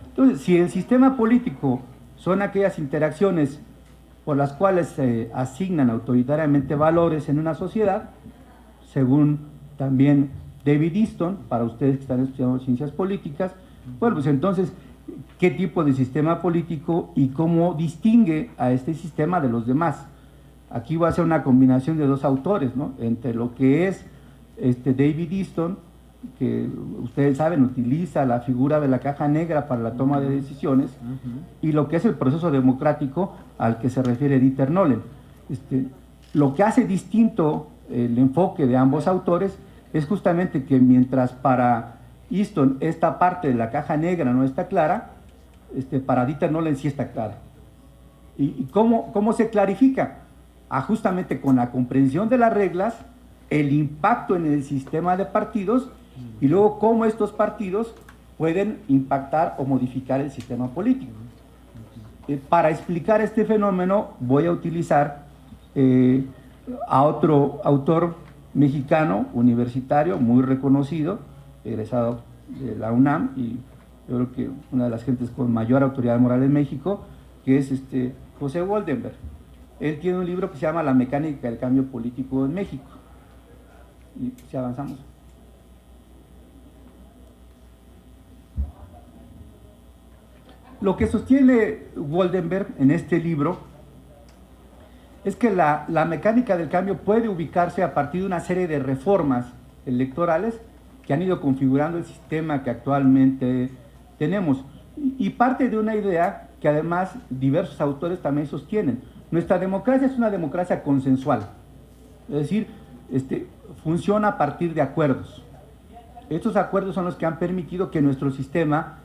Entonces, si el sistema político son aquellas interacciones por las cuales se asignan autoritariamente valores en una sociedad, según también David Easton, para ustedes que están estudiando ciencias políticas, bueno, pues entonces, ¿qué tipo de sistema político y cómo distingue a este sistema de los demás? Aquí va a ser una combinación de dos autores, ¿no? Entre lo que es David Easton, que ustedes saben, utiliza la figura de la caja negra para la toma de decisiones, y lo que es el proceso democrático al que se refiere Dieter Nolen. Lo que hace distinto el enfoque de ambos autores es justamente que mientras para Easton esta parte de la caja negra no está clara, para Dieter Nolen sí está clara. ¿Y cómo se clarifica? Justamente con la comprensión de las reglas, el impacto en el sistema de partidos, y luego cómo estos partidos pueden impactar o modificar el sistema político. Para explicar este fenómeno voy a utilizar a otro autor mexicano, universitario, muy reconocido, egresado de la UNAM, y yo creo que una de las gentes con mayor autoridad moral en México, que es José Goldenberg. Él tiene un libro que se llama La mecánica del cambio político en México. Y si avanzamos. Lo que sostiene Goldenberg en este libro es que la mecánica del cambio puede ubicarse a partir de una serie de reformas electorales que han ido configurando el sistema que actualmente tenemos. Y parte de una idea que además diversos autores también sostienen. Nuestra democracia es una democracia consensual, es decir, funciona a partir de acuerdos. Estos acuerdos son los que han permitido que nuestro sistema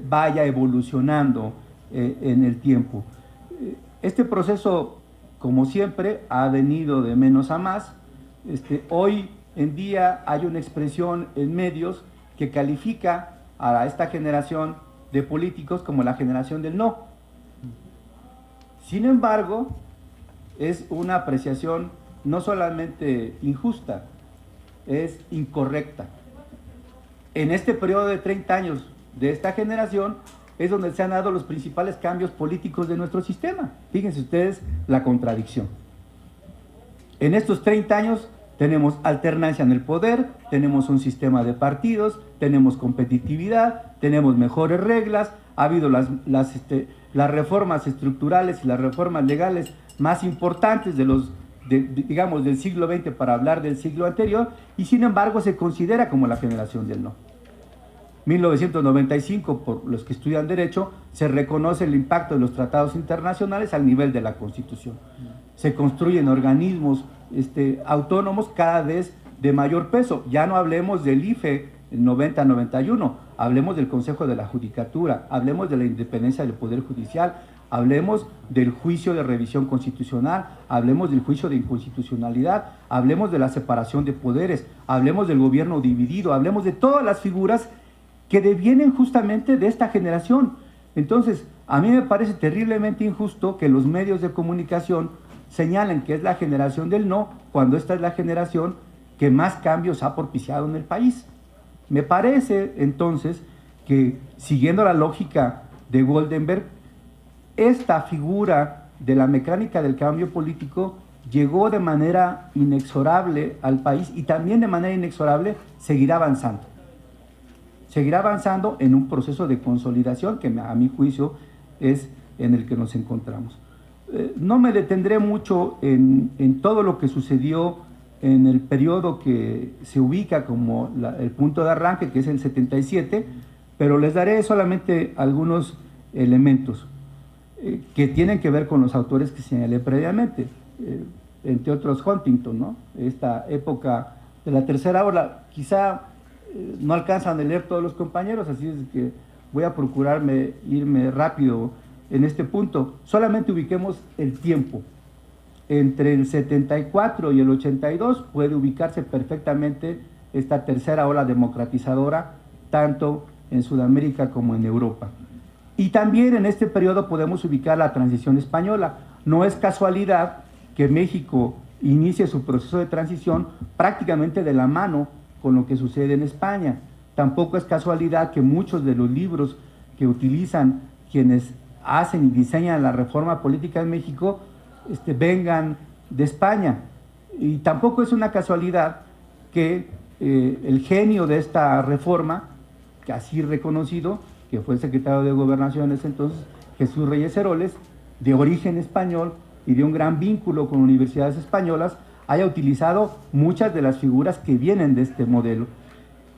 vaya evolucionando en el tiempo. Este proceso, como siempre, ha venido de menos a más. Hoy en día hay una expresión en medios que califica a esta generación de políticos como la generación del no. Sin embargo, es una apreciación no solamente injusta, es incorrecta. En este periodo de 30 años de esta generación es donde se han dado los principales cambios políticos de nuestro sistema. Fíjense ustedes la contradicción. En estos 30 años tenemos alternancia en el poder, tenemos un sistema de partidos, tenemos competitividad, tenemos mejores reglas, ha habido las reformas estructurales y las reformas legales más importantes digamos, del siglo XX para hablar del siglo anterior, y sin embargo se considera como la generación del no. 1995, por los que estudian Derecho, se reconoce el impacto de los tratados internacionales al nivel de la Constitución. Se construyen organismos autónomos cada vez de mayor peso. Ya no hablemos del IFE 90-91, hablemos del Consejo de la Judicatura, hablemos de la independencia del Poder Judicial, hablemos del juicio de revisión constitucional, hablemos del juicio de inconstitucionalidad, hablemos de la separación de poderes, hablemos del gobierno dividido, hablemos de todas las figuras que devienen justamente de esta generación. Entonces, a mí me parece terriblemente injusto que los medios de comunicación señalen que es la generación del no, cuando esta es la generación que más cambios ha propiciado en el país. Me parece, entonces, que siguiendo la lógica de Goldenberg, esta figura de la mecánica del cambio político llegó de manera inexorable al país y también de manera inexorable seguirá avanzando. Seguirá avanzando en un proceso de consolidación que a mi juicio es en el que nos encontramos. No me detendré mucho en todo lo que sucedió en el periodo que se ubica como el punto de arranque, que es el 77, pero les daré solamente algunos elementos que tienen que ver con los autores que señalé previamente, entre otros Huntington, ¿no? Esta época de la tercera ola, quizá no alcanzan a leer todos los compañeros, así es que voy a procurarme irme rápido en este punto. Solamente ubiquemos el tiempo. Entre el 74 y el 82 puede ubicarse perfectamente esta tercera ola democratizadora tanto en Sudamérica como en Europa. Y también en este periodo podemos ubicar la transición española. No es casualidad que México inicie su proceso de transición prácticamente de la mano con lo que sucede en España. Tampoco es casualidad que muchos de los libros que utilizan quienes hacen y diseñan la reforma política en México vengan de España. Y tampoco es una casualidad que el genio de esta reforma, casi reconocido, que fue el secretario de Gobernación en ese entonces, Jesús Reyes Heroles, de origen español y de un gran vínculo con universidades españolas, haya utilizado muchas de las figuras que vienen de este modelo.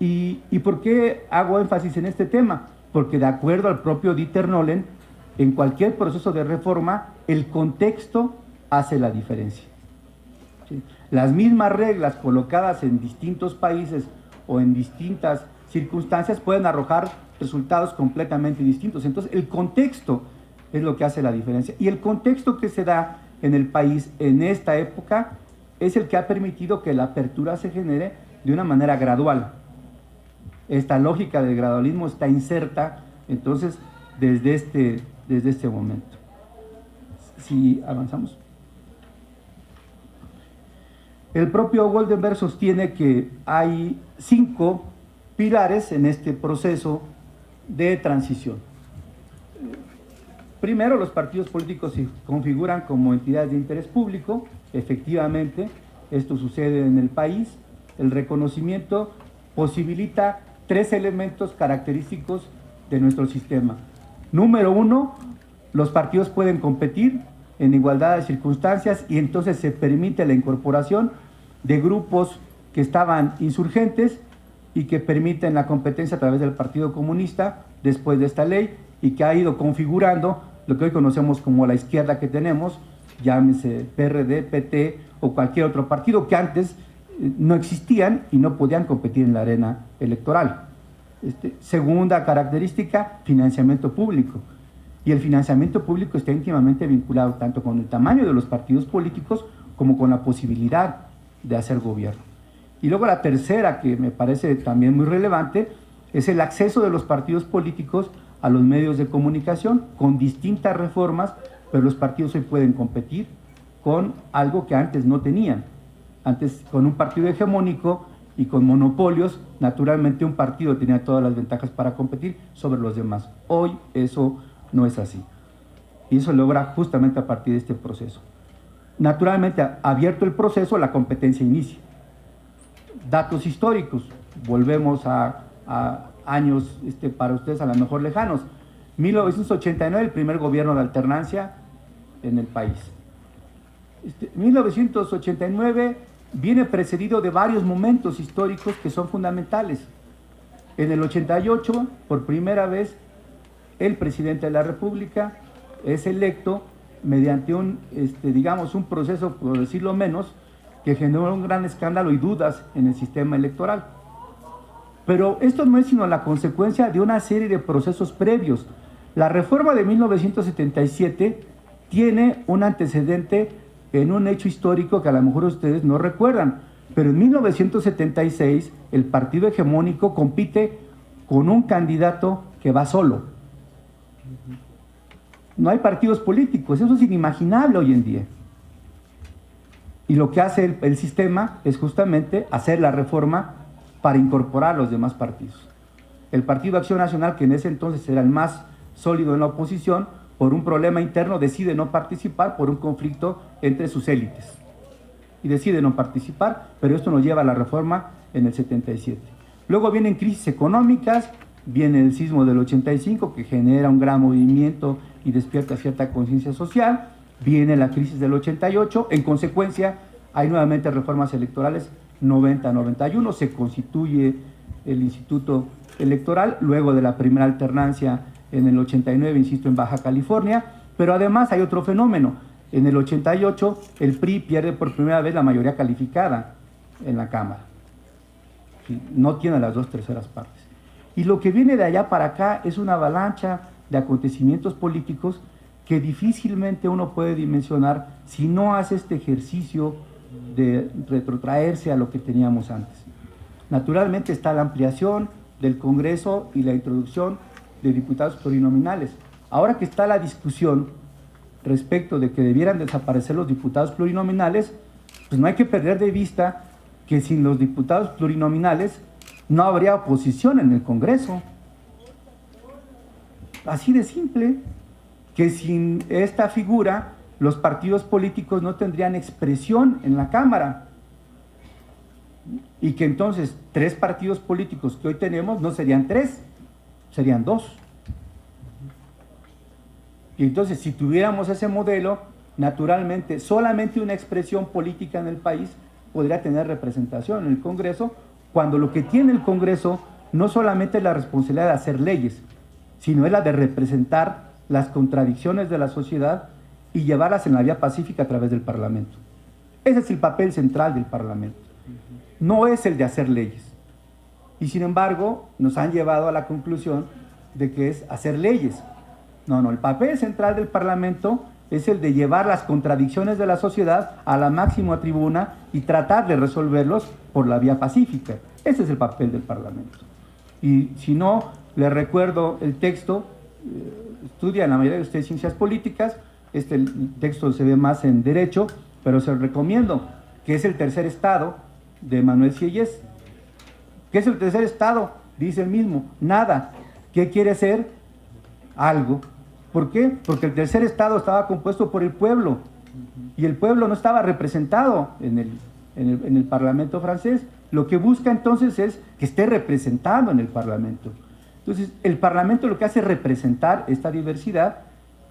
¿Y por qué hago énfasis en este tema? Porque de acuerdo al propio Dieter Nolen, en cualquier proceso de reforma, el contexto hace la diferencia. ¿Sí? Las mismas reglas colocadas en distintos países o en distintas circunstancias pueden arrojar resultados completamente distintos. Entonces, el contexto es lo que hace la diferencia. Y el contexto que se da en el país en esta época es el que ha permitido que la apertura se genere de una manera gradual. Esta lógica del gradualismo está inserta, entonces, desde este momento. Si avanzamos. El propio Goldenberg sostiene que hay 5 pilares en este proceso de transición. Primero, los partidos políticos se configuran como entidades de interés público. Efectivamente, esto sucede en el país. El reconocimiento posibilita 3 elementos característicos de nuestro sistema. Número 1, los partidos pueden competir en igualdad de circunstancias y entonces se permite la incorporación de grupos que estaban insurgentes y que permiten la competencia a través del Partido Comunista después de esta ley y que ha ido configurando lo que hoy conocemos como la izquierda que tenemos, llámese PRD, PT o cualquier otro partido que antes no existían y no podían competir en la arena electoral. Segunda característica, financiamiento público. Y el financiamiento público está íntimamente vinculado tanto con el tamaño de los partidos políticos como con la posibilidad de hacer gobierno. Y luego la tercera, que me parece también muy relevante, es el acceso de los partidos políticos a los medios de comunicación con distintas reformas, pero los partidos hoy pueden competir con algo que antes no tenían. Antes, con un partido hegemónico y con monopolios, naturalmente un partido tenía todas las ventajas para competir sobre los demás. Hoy eso no es así. Y eso logra justamente a partir de este proceso. Naturalmente, abierto el proceso, la competencia inicia. Datos históricos, volvemos a años para ustedes a lo mejor lejanos. 1989, el primer gobierno de alternancia en el país. 1989 viene precedido de varios momentos históricos que son fundamentales. En el 88, por primera vez, el presidente de la República es electo mediante un proceso, por decirlo menos, que generó un gran escándalo y dudas en el sistema electoral. Pero esto no es sino la consecuencia de una serie de procesos previos. La reforma de 1977 tiene un antecedente en un hecho histórico que a lo mejor ustedes no recuerdan, pero en 1976 el partido hegemónico compite con un candidato que va solo. No hay partidos políticos, eso es inimaginable hoy en día. Y lo que hace el sistema es justamente hacer la reforma para incorporar a los demás partidos. El Partido Acción Nacional, que en ese entonces era el más sólido en la oposición, por un problema interno decide no participar por un conflicto entre sus élites. Y decide no participar, pero esto nos lleva a la reforma en el 77. Luego vienen crisis económicas, viene el sismo del 85 que genera un gran movimiento y despierta cierta conciencia social, viene la crisis del 88, en consecuencia hay nuevamente reformas electorales 90-91, se constituye el Instituto Electoral, luego de la primera alternancia en el 89, insisto, en Baja California, pero además hay otro fenómeno. En el 88 el PRI pierde por primera vez la mayoría calificada en la Cámara. ¿Sí? No tiene las 2/3 partes. Y lo que viene de allá para acá es una avalancha de acontecimientos políticos que difícilmente uno puede dimensionar si no hace este ejercicio de retrotraerse a lo que teníamos antes. Naturalmente está la ampliación, del Congreso y la introducción de diputados plurinominales. Ahora que está la discusión respecto de que debieran desaparecer los diputados plurinominales, pues no hay que perder de vista que sin los diputados plurinominales no habría oposición en el Congreso. Así de simple, que sin esta figura los partidos políticos no tendrían expresión en la Cámara. Y que entonces 3 partidos políticos que hoy tenemos no serían 3, serían 2. Y entonces si tuviéramos ese modelo, naturalmente solamente una expresión política en el país podría tener representación en el Congreso, cuando lo que tiene el Congreso no solamente es la responsabilidad de hacer leyes, sino es la de representar las contradicciones de la sociedad y llevarlas en la vía pacífica a través del Parlamento. Ese es el papel central del Parlamento, no es el de hacer leyes. Y sin embargo, nos han llevado a la conclusión de que es hacer leyes. No, el papel central del Parlamento es el de llevar las contradicciones de la sociedad a la máxima tribuna y tratar de resolverlos por la vía pacífica. Ese es el papel del Parlamento. Y si no, les recuerdo el texto, estudian la mayoría de ustedes ciencias políticas, este texto se ve más en derecho, pero se lo recomiendo, que es el tercer estado de Manuel Sieyès. ¿Qué es el tercer estado? Dice el mismo, nada. ¿Qué quiere ser? Algo. ¿Por qué? Porque el tercer estado estaba compuesto por el pueblo, y el pueblo no estaba representado en el Parlamento francés. Lo que busca entonces es que esté representado en el Parlamento. Entonces, el Parlamento lo que hace es representar esta diversidad,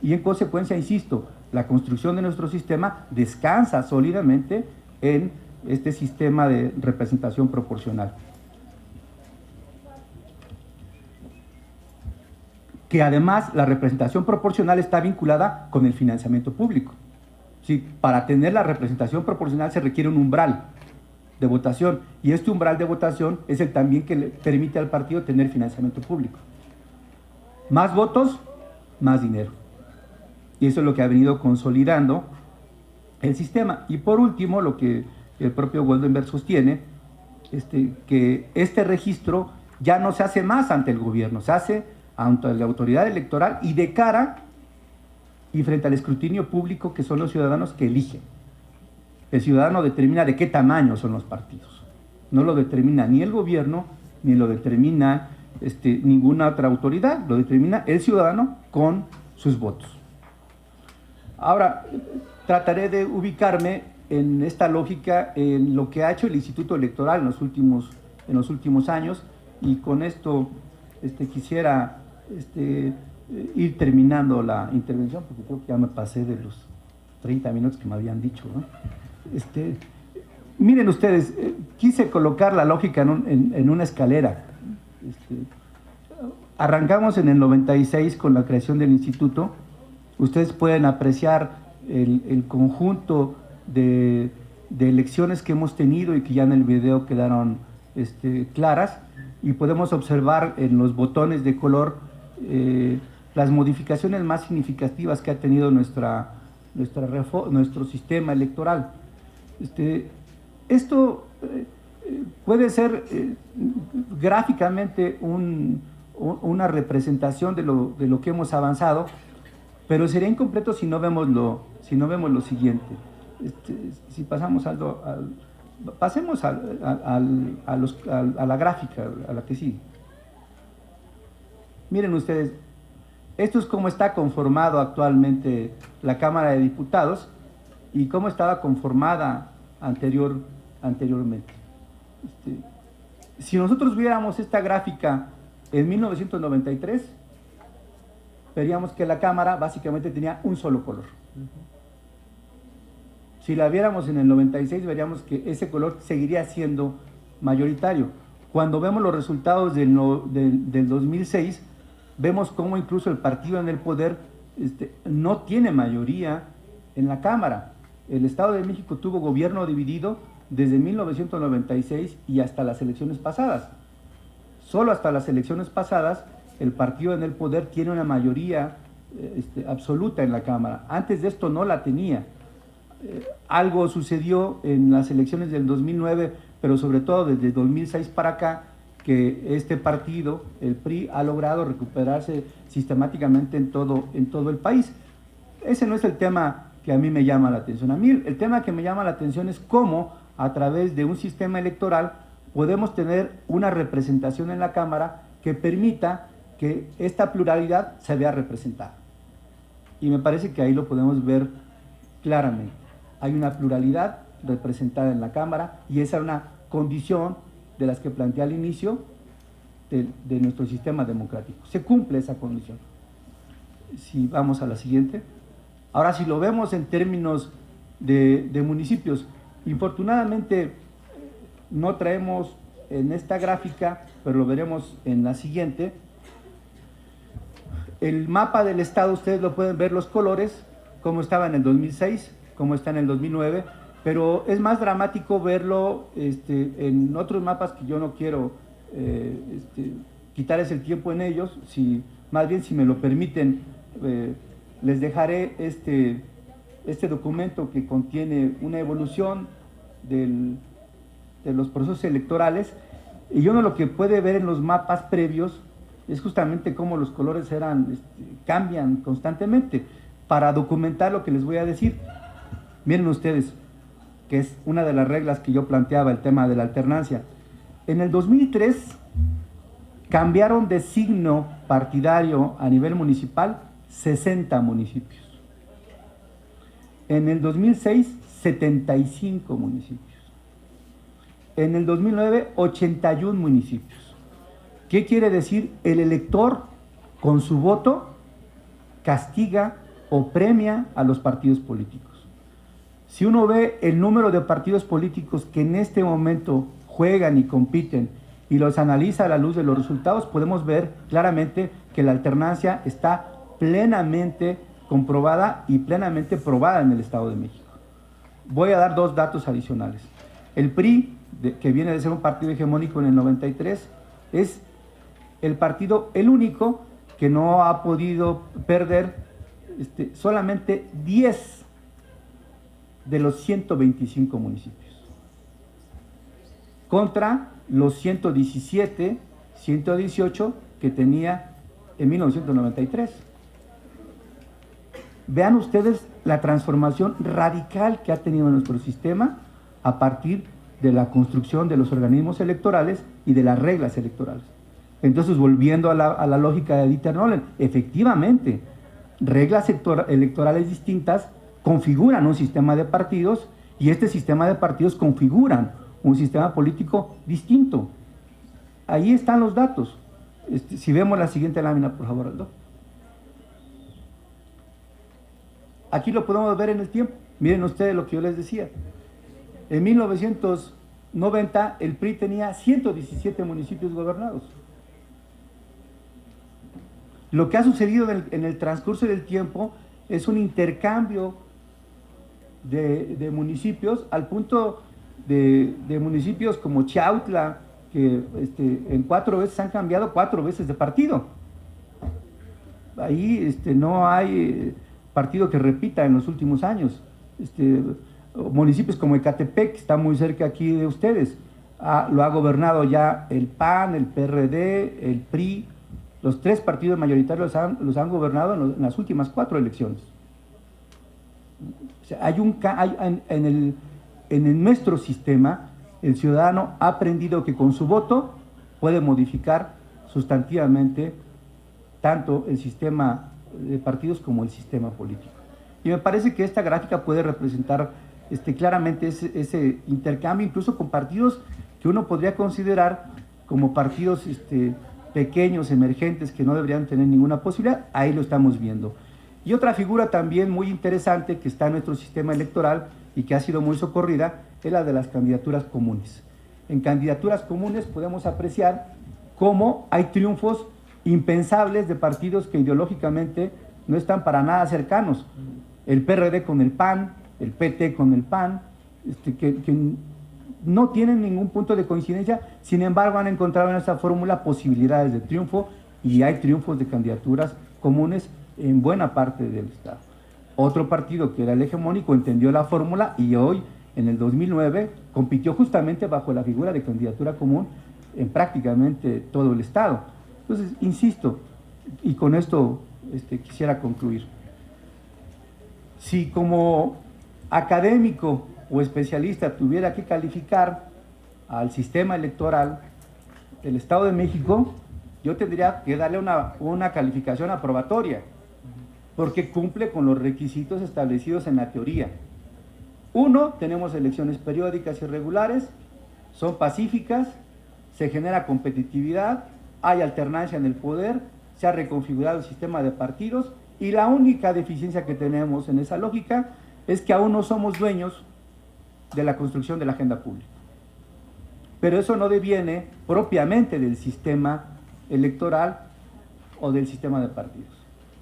y en consecuencia, insisto, la construcción de nuestro sistema descansa sólidamente en este sistema de representación proporcional. Que además la representación proporcional está vinculada con el financiamiento público. Sí, para tener la representación proporcional se requiere un umbral de votación, y este umbral de votación es el también que le permite al partido tener financiamiento público. Más votos, más dinero. Y eso es lo que ha venido consolidando el sistema. Y por último, lo que el propio Goldenberg sostiene, que este registro ya no se hace más ante el gobierno, se hace ante la autoridad electoral y de cara y frente al escrutinio público, que son los ciudadanos que eligen. El ciudadano determina de qué tamaño son los partidos. No lo determina ni el gobierno, ni lo determina ninguna otra autoridad, lo determina el ciudadano con sus votos. Ahora, trataré de ubicarme en esta lógica, en lo que ha hecho el Instituto Electoral en los últimos años, y con esto quisiera ir terminando la intervención, porque creo que ya me pasé de los 30 minutos que me habían dicho, ¿no? Miren ustedes, quise colocar la lógica en una escalera. Arrancamos en el 96 con la creación del instituto. Ustedes pueden apreciar el conjunto de elecciones que hemos tenido y que ya en el video quedaron claras, y podemos observar en los botones de color las modificaciones más significativas que ha tenido nuestro sistema electoral. Esto puede ser gráficamente una representación de lo que hemos avanzado, pero sería incompleto si no vemos lo siguiente. Si pasamos pasemos a la gráfica, a la que sigue. Miren ustedes, esto es cómo está conformado actualmente la Cámara de Diputados y cómo estaba conformada anteriormente. Si nosotros viéramos esta gráfica en 1993, veríamos que la Cámara básicamente tenía un solo color. Si la viéramos en el 96, veríamos que ese color seguiría siendo mayoritario. Cuando vemos los resultados del 2006, vemos cómo incluso el partido en el poder no tiene mayoría en la Cámara. El Estado de México tuvo gobierno dividido desde 1996 y hasta las elecciones pasadas. Solo hasta las elecciones pasadas el partido en el poder tiene una mayoría absoluta en la Cámara. Antes de esto no la tenía. Algo sucedió en las elecciones del 2009, pero sobre todo desde 2006 para acá, que este partido, el PRI, ha logrado recuperarse sistemáticamente en todo el país. Ese no es el tema que a mí me llama la atención. A mí el tema que me llama la atención es cómo a través de un sistema electoral podemos tener una representación en la Cámara que permita que esta pluralidad se vea representada. Y me parece que ahí lo podemos ver claramente. Hay una pluralidad representada en la Cámara y esa es una condición de las que planteé al inicio de nuestro sistema democrático. Se cumple esa condición. Si vamos a la siguiente. Ahora, si lo vemos en términos de municipios, infortunadamente no traemos en esta gráfica, pero lo veremos en la siguiente. El mapa del estado, ustedes lo pueden ver los colores, cómo estaba en el 2006, cómo está en el 2009, pero es más dramático verlo en otros mapas que yo no quiero quitarles el tiempo en ellos. Más bien, si me lo permiten, les dejaré este documento que contiene una evolución de los procesos electorales, y uno lo que puede ver en los mapas previos es justamente cómo los colores cambian constantemente. Para documentar lo que les voy a decir, miren ustedes, que es una de las reglas que yo planteaba, el tema de la alternancia. En el 2003 cambiaron de signo partidario a nivel municipal 60 municipios. En el 2006, 75 municipios. En el 2009, 81 municipios. ¿Qué quiere decir? El elector, con su voto, castiga o premia a los partidos políticos. Si uno ve el número de partidos políticos que en este momento juegan y compiten y los analiza a la luz de los resultados, podemos ver claramente que la alternancia está plenamente comprobada y plenamente probada en el Estado de México. Voy a dar dos datos adicionales. El PRI, que viene de ser un partido hegemónico en el 93, es el único que no ha podido perder solamente 10 de los 125 municipios, contra los 117, 118 que tenía en 1993. Vean ustedes la transformación radical que ha tenido nuestro sistema a partir de la construcción de los organismos electorales y de las reglas electorales. Entonces, volviendo a la lógica de Dieter Nolen, efectivamente, reglas electorales distintas configuran un sistema de partidos y este sistema de partidos configuran un sistema político distinto. Ahí están los datos. Si vemos la siguiente lámina, por favor, Aldo. Aquí lo podemos ver en el tiempo. Miren ustedes lo que yo les decía. En 1990 el PRI tenía 117 municipios gobernados. Lo que ha sucedido en el transcurso del tiempo es un intercambio de municipios, al punto de municipios como Chiautla, que en 4 veces han cambiado 4 veces de partido. Ahí no hay partido que repita en los últimos años. Municipios como Ecatepec, que está muy cerca aquí de ustedes, lo ha gobernado ya el PAN, el PRD, el PRI. Los 3 partidos mayoritarios los han gobernado en las últimas 4 elecciones. O sea, en nuestro sistema, el ciudadano ha aprendido que con su voto puede modificar sustantivamente tanto el sistema de partidos como el sistema político. Y me parece que esta gráfica puede representar claramente ese intercambio, incluso con partidos que uno podría considerar como partidos pequeños, emergentes, que no deberían tener ninguna posibilidad. Ahí lo estamos viendo. Y otra figura también muy interesante que está en nuestro sistema electoral y que ha sido muy socorrida es la de las candidaturas comunes. En candidaturas comunes podemos apreciar cómo hay triunfos impensables de partidos que ideológicamente no están para nada cercanos. El PRD con el PAN, el PT con el PAN, que no tienen ningún punto de coincidencia, sin embargo han encontrado en esta fórmula posibilidades de triunfo y hay triunfos de candidaturas comunes en buena parte del Estado. Otro partido que era el hegemónico entendió la fórmula y hoy, en el 2009, compitió justamente bajo la figura de candidatura común en prácticamente todo el estado. Entonces, insisto, y con esto quisiera concluir. Si como académico o especialista tuviera que calificar al sistema electoral del Estado de México, yo tendría que darle una calificación aprobatoria, porque cumple con los requisitos establecidos en la teoría. Uno, tenemos elecciones periódicas y regulares, son pacíficas, se genera competitividad, hay alternancia en el poder, se ha reconfigurado el sistema de partidos, y la única deficiencia que tenemos en esa lógica es que aún no somos dueños de la construcción de la agenda pública. Pero eso no deviene propiamente del sistema electoral o del sistema de partidos.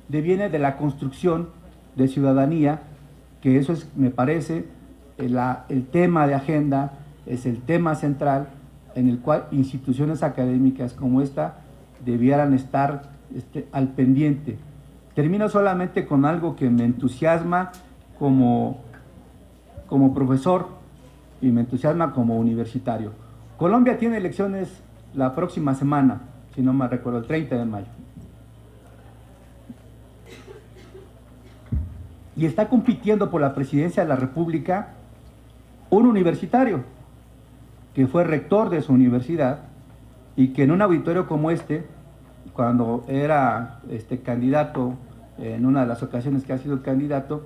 Deviene de la construcción de ciudadanía, que eso es, me parece, el tema de agenda, es el tema central en el cual instituciones académicas como esta debieran estar al pendiente. Termino solamente con algo que me entusiasma como profesor y me entusiasma como universitario. Colombia tiene elecciones la próxima semana, si no me recuerdo, el 30 de mayo. Y está compitiendo por la presidencia de la República un universitario que fue rector de su universidad y que en un auditorio como cuando era candidato, en una de las ocasiones que ha sido candidato,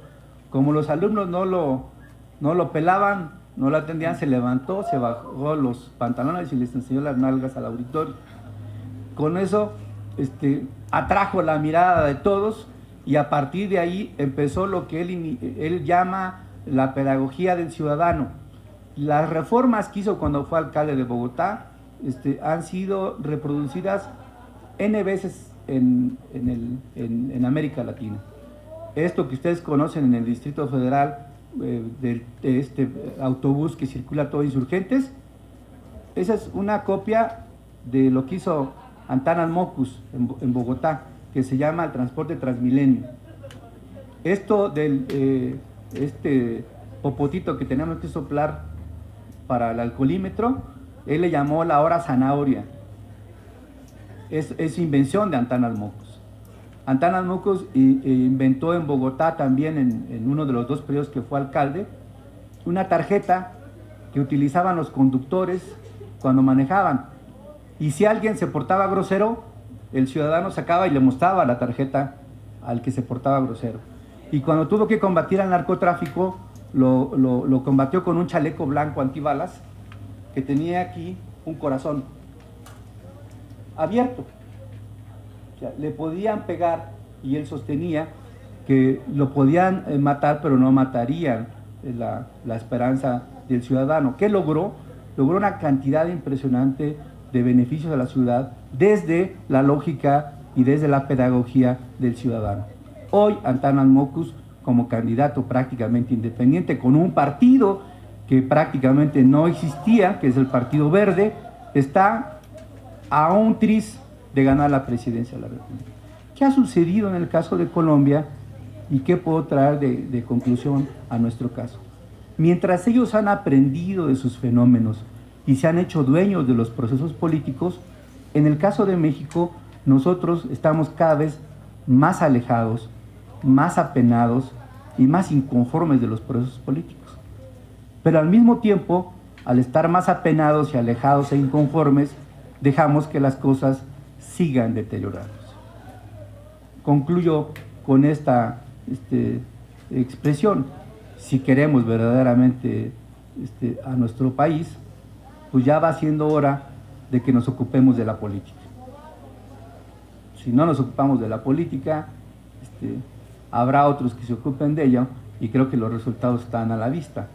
como los alumnos no lo pelaban, no lo atendían, se levantó, se bajó los pantalones y les enseñó las nalgas al auditorio. Con eso atrajo la mirada de todos, y a partir de ahí empezó lo que él llama la pedagogía del ciudadano. Las reformas que hizo cuando fue alcalde de Bogotá han sido reproducidas N veces en América Latina. Esto que ustedes conocen en el Distrito Federal, de este autobús que circula todo Insurgentes, esa es una copia de lo que hizo Antanas Mockus en Bogotá, que se llama el transporte Transmilenio. Esto del popotito que tenemos que soplar para el alcoholímetro, él le llamó la hora zanahoria. Es invención de Antanas Mockus. Antanas Mockus inventó en Bogotá también, en uno de los 2 periodos que fue alcalde, una tarjeta que utilizaban los conductores cuando manejaban. Y si alguien se portaba grosero, el ciudadano sacaba y le mostraba la tarjeta al que se portaba grosero. Y cuando tuvo que combatir al narcotráfico, lo combatió con un chaleco blanco antibalas que tenía aquí un corazón abierto. O sea, le podían pegar y él sostenía que lo podían matar, pero no matarían la esperanza del ciudadano. ¿Qué logró? Logró una cantidad impresionante de beneficios a la ciudad desde la lógica y desde la pedagogía del ciudadano. Hoy Antanas Mockus, como candidato prácticamente independiente, con un partido que prácticamente no existía, que es el Partido Verde, está a un tris de ganar la presidencia de la República. ¿Qué ha sucedido en el caso de Colombia y qué puedo traer de conclusión a nuestro caso? Mientras ellos han aprendido de sus fenómenos y se han hecho dueños de los procesos políticos, en el caso de México nosotros estamos cada vez más alejados, más apenados y más inconformes de los procesos políticos. Pero al mismo tiempo, al estar más apenados y alejados e inconformes, dejamos que las cosas sigan deteriorándose. Concluyo con esta expresión. Si queremos verdaderamente a nuestro país, pues ya va siendo hora de que nos ocupemos de la política. Si no nos ocupamos de la política, habrá otros que se ocupen de ella, y creo que los resultados están a la vista.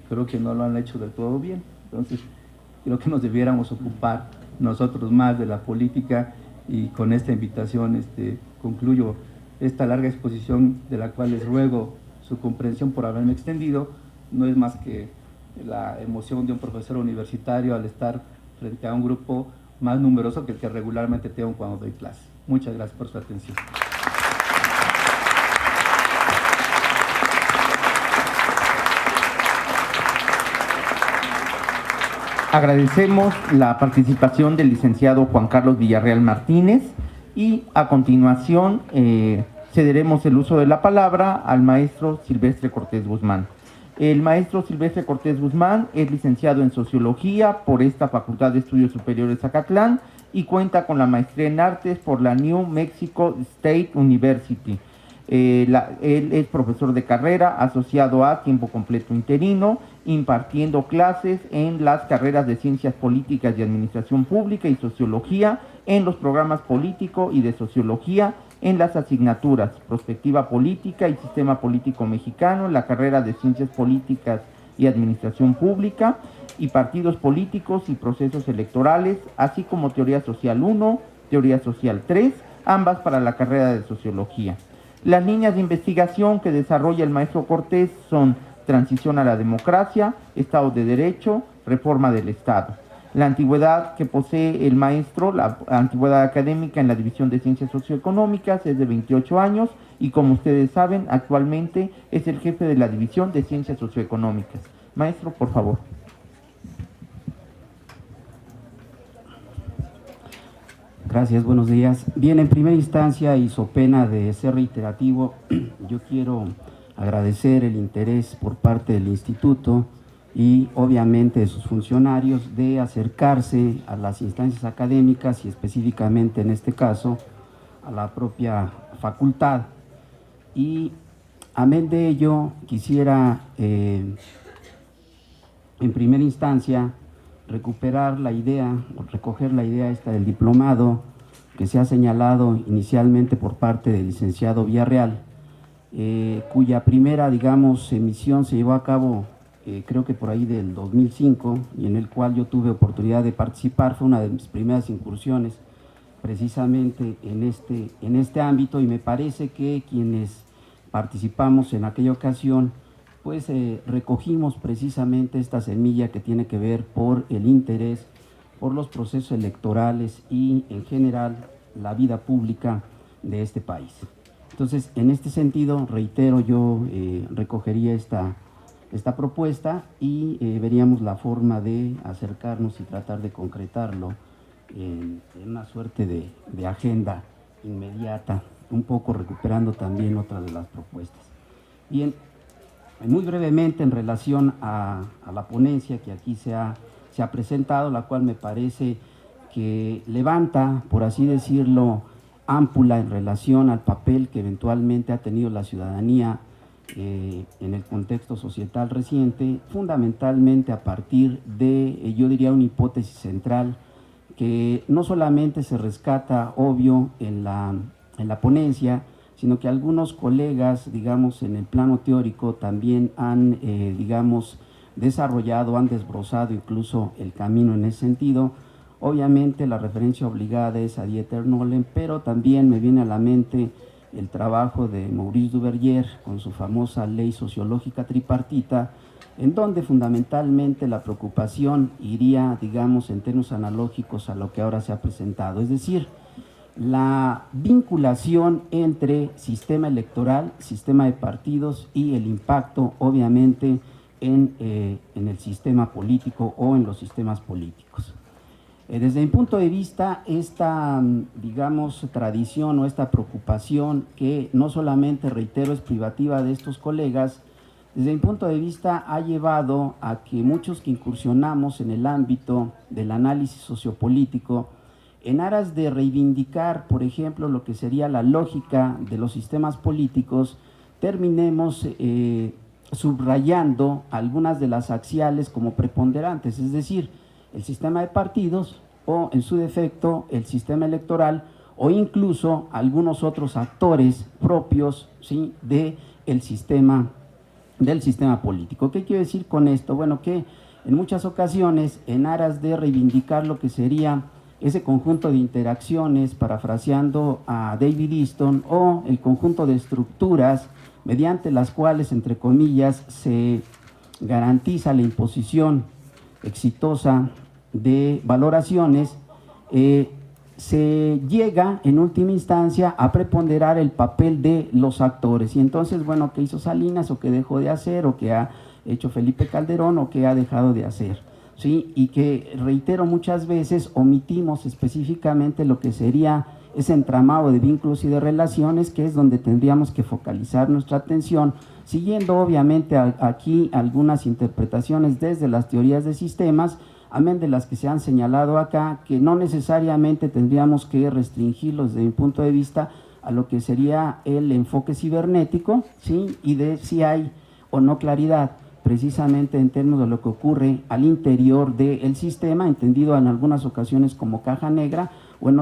Creo que no lo han hecho del todo bien. Entonces, creo que nos debiéramos ocupar nosotros más de la política, y con esta invitación concluyo esta larga exposición, de la cual les ruego su comprensión por haberme extendido. No es más que la emoción de un profesor universitario al estar frente a un grupo más numeroso que el que regularmente tengo cuando doy clase. Muchas gracias por su atención. Agradecemos la participación del licenciado Juan Carlos Villarreal Martínez y a continuación cederemos el uso de la palabra al maestro Silvestre Cortés Guzmán. El maestro Silvestre Cortés Guzmán es licenciado en Sociología por esta Facultad de Estudios Superiores Zacatlán y cuenta con la maestría en Artes por la New Mexico State University. Él es profesor de carrera asociado a tiempo completo interino, impartiendo clases en las carreras de Ciencias Políticas y Administración Pública y Sociología, en los programas político y de Sociología, en las asignaturas Prospectiva Política y Sistema Político Mexicano, en la carrera de Ciencias Políticas y Administración Pública, y Partidos Políticos y Procesos Electorales, así como Teoría Social 1, Teoría Social 3, ambas para la carrera de Sociología. Las líneas de investigación que desarrolla el maestro Cortés son transición a la democracia, Estado de Derecho, reforma del Estado. La antigüedad que posee el maestro, la antigüedad académica en la División de Ciencias Socioeconómicas es de 28 años y, como ustedes saben, actualmente es el jefe de la División de Ciencias Socioeconómicas. Maestro, por favor. Gracias, buenos días. Bien, en primera instancia y so pena de ser reiterativo, yo quiero agradecer el interés por parte del instituto y obviamente de sus funcionarios de acercarse a las instancias académicas y específicamente en este caso a la propia facultad. Y amén de ello quisiera en primera instancia recuperar la idea o recoger la idea esta del diplomado que se ha señalado inicialmente por parte del licenciado Villarreal, cuya primera, digamos, emisión se llevó a cabo creo que por ahí del 2005 y en el cual yo tuve oportunidad de participar. Fue una de mis primeras incursiones precisamente en este ámbito y me parece que quienes participamos en aquella ocasión pues recogimos precisamente esta semilla que tiene que ver por el interés por los procesos electorales y en general la vida pública de este país. Entonces, en este sentido, reitero, yo recogería esta propuesta y veríamos la forma de acercarnos y tratar de concretarlo en una suerte de agenda inmediata, un poco recuperando también otras de las propuestas. Bien, muy brevemente en relación a la ponencia que aquí se ha presentado, la cual me parece que levanta, por así decirlo, ámpula en relación al papel que eventualmente ha tenido la ciudadanía en el contexto societal reciente, fundamentalmente a partir de, yo diría, una hipótesis central que no solamente se rescata, obvio, en la ponencia, sino que algunos colegas, digamos, en el plano teórico también han, digamos, desarrollado, han desbrozado incluso el camino en ese sentido. Obviamente la referencia obligada es a Dieter Nolen, pero también me viene a la mente el trabajo de Maurice Duverger con su famosa ley sociológica tripartita, en donde fundamentalmente la preocupación iría, digamos, en términos analógicos a lo que ahora se ha presentado, es decir, la vinculación entre sistema electoral, sistema de partidos y el impacto, obviamente, en el sistema político o en los sistemas políticos. Desde mi punto de vista, esta, digamos, tradición o esta preocupación que no solamente, reitero, es privativa de estos colegas, desde mi punto de vista ha llevado a que muchos que incursionamos en el ámbito del análisis sociopolítico, en aras de reivindicar, por ejemplo, lo que sería la lógica de los sistemas políticos, terminemos subrayando algunas de las axiales como preponderantes, es decir, el sistema de partidos o, en su defecto, el sistema electoral o incluso algunos otros actores propios, ¿sí?, del sistema político. ¿Qué quiero decir con esto? Bueno, que en muchas ocasiones, en aras de reivindicar lo que sería ese conjunto de interacciones, parafraseando a David Easton, o el conjunto de estructuras mediante las cuales, entre comillas, se garantiza la imposición exitosa de valoraciones, se llega en última instancia a preponderar el papel de los actores. Y entonces, bueno, ¿qué hizo Salinas o qué dejó de hacer o qué ha hecho Felipe Calderón o qué ha dejado de hacer? ¿sí? Y que, reitero, muchas veces omitimos específicamente lo que sería ese entramado de vínculos y de relaciones, que es donde tendríamos que focalizar nuestra atención, siguiendo obviamente aquí algunas interpretaciones desde las teorías de sistemas, amén de las que se han señalado acá, que no necesariamente tendríamos que restringirlos desde mi punto de vista a lo que sería el enfoque cibernético, ¿sí? Y de si hay o no claridad precisamente en términos de lo que ocurre al interior del sistema, entendido en algunas ocasiones como caja negra, o en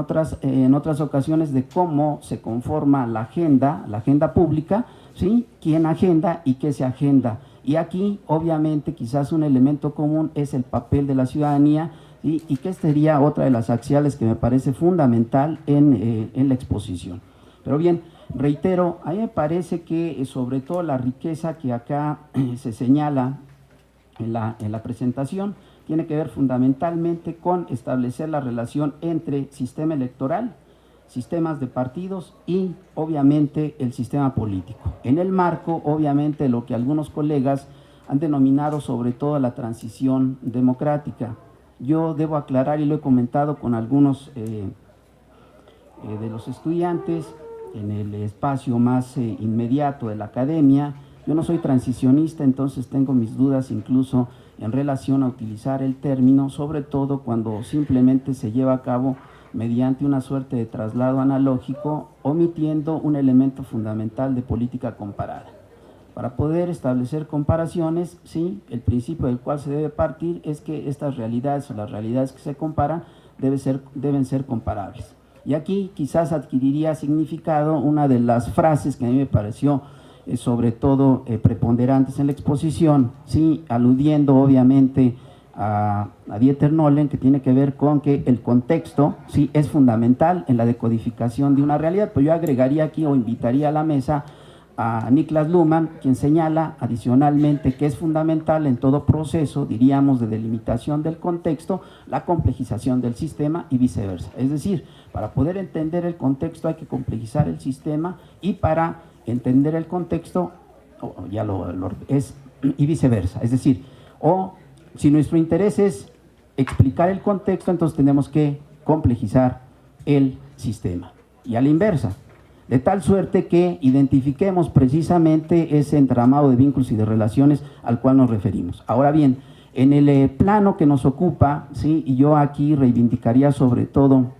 otras ocasiones de cómo se conforma la agenda pública, ¿sí? ¿Quién agenda y qué se agenda? Y aquí, obviamente, quizás un elemento común es el papel de la ciudadanía, ¿sí? Y que sería otra de las axiales que me parece fundamental en la exposición. Pero bien, reitero, a mí me parece que sobre todo la riqueza que acá se señala en la presentación tiene que ver fundamentalmente con establecer la relación entre sistema electoral, sistemas de partidos y obviamente el sistema político. En el marco, obviamente, lo que algunos colegas han denominado sobre todo la transición democrática. Yo debo aclarar, y lo he comentado con algunos de los estudiantes en el espacio más inmediato de la academia, yo no soy transicionista, entonces tengo mis dudas incluso en relación a utilizar el término, sobre todo cuando simplemente se lleva a cabo mediante una suerte de traslado analógico, omitiendo un elemento fundamental de política comparada. Para poder establecer comparaciones, sí, el principio del cual se debe partir es que estas realidades o las realidades que se comparan deben ser comparables. Y aquí quizás adquiriría significado una de las frases que a mí me pareció sobre todo preponderantes en la exposición, sí, aludiendo obviamente a Dieter Nolen, que tiene que ver con que el contexto sí es fundamental en la decodificación de una realidad. Pues yo agregaría aquí o invitaría a la mesa a Niklas Luhmann, quien señala adicionalmente que es fundamental en todo proceso, diríamos, de delimitación del contexto, la complejización del sistema y viceversa. Es decir, para poder entender el contexto hay que complejizar el sistema, y para entender el contexto y viceversa. Es decir, si nuestro interés es explicar el contexto, entonces tenemos que complejizar el sistema, y a la inversa, de tal suerte que identifiquemos precisamente ese entramado de vínculos y de relaciones al cual nos referimos. Ahora bien, en el plano que nos ocupa, ¿sí? Y yo aquí reivindicaría sobre todo,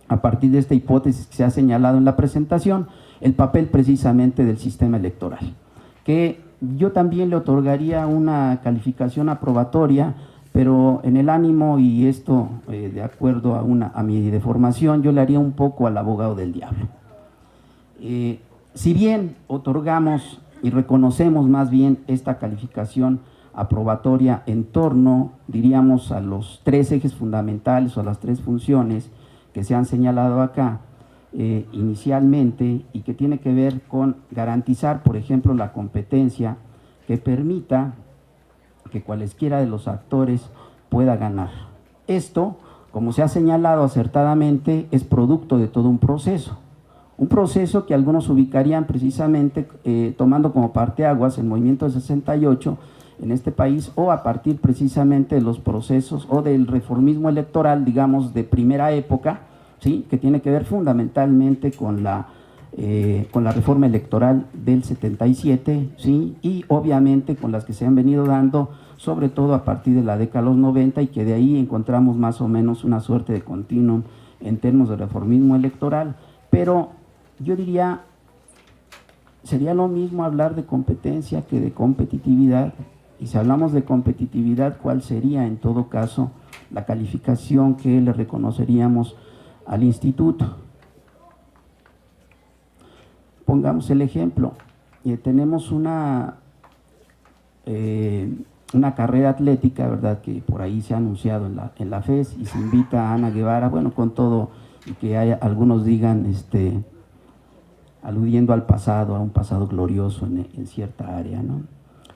a partir de esta hipótesis que se ha señalado en la presentación, el papel precisamente del sistema electoral, que yo también le otorgaría una calificación aprobatoria, pero en el ánimo, y esto de acuerdo a mi deformación, yo le haría un poco al abogado del diablo. Si bien otorgamos y reconocemos más bien esta calificación aprobatoria en torno, diríamos, a los tres ejes fundamentales o a las tres funciones que se han señalado acá inicialmente, y que tiene que ver con garantizar, por ejemplo, la competencia que permita que cualesquiera de los actores pueda ganar. Esto, como se ha señalado acertadamente, es producto de todo un proceso que algunos ubicarían precisamente tomando como parteaguas el movimiento del 68 en este país, o a partir precisamente de los procesos o del reformismo electoral, digamos, de primera época, ¿sí? Que tiene que ver fundamentalmente con la reforma electoral del 77, ¿sí? Y obviamente con las que se han venido dando, sobre todo a partir de la década de los 90, y que de ahí encontramos más o menos una suerte de continuum en términos de reformismo electoral. Pero yo diría, sería lo mismo hablar de competencia que de competitividad. Y si hablamos de competitividad, ¿cuál sería en todo caso la calificación que le reconoceríamos al instituto? Pongamos el ejemplo, tenemos una carrera atlética, ¿verdad?, que por ahí se ha anunciado en la FES, y se invita a Ana Guevara, bueno, con todo, y que algunos digan, aludiendo al pasado, a un pasado glorioso en cierta área, ¿no?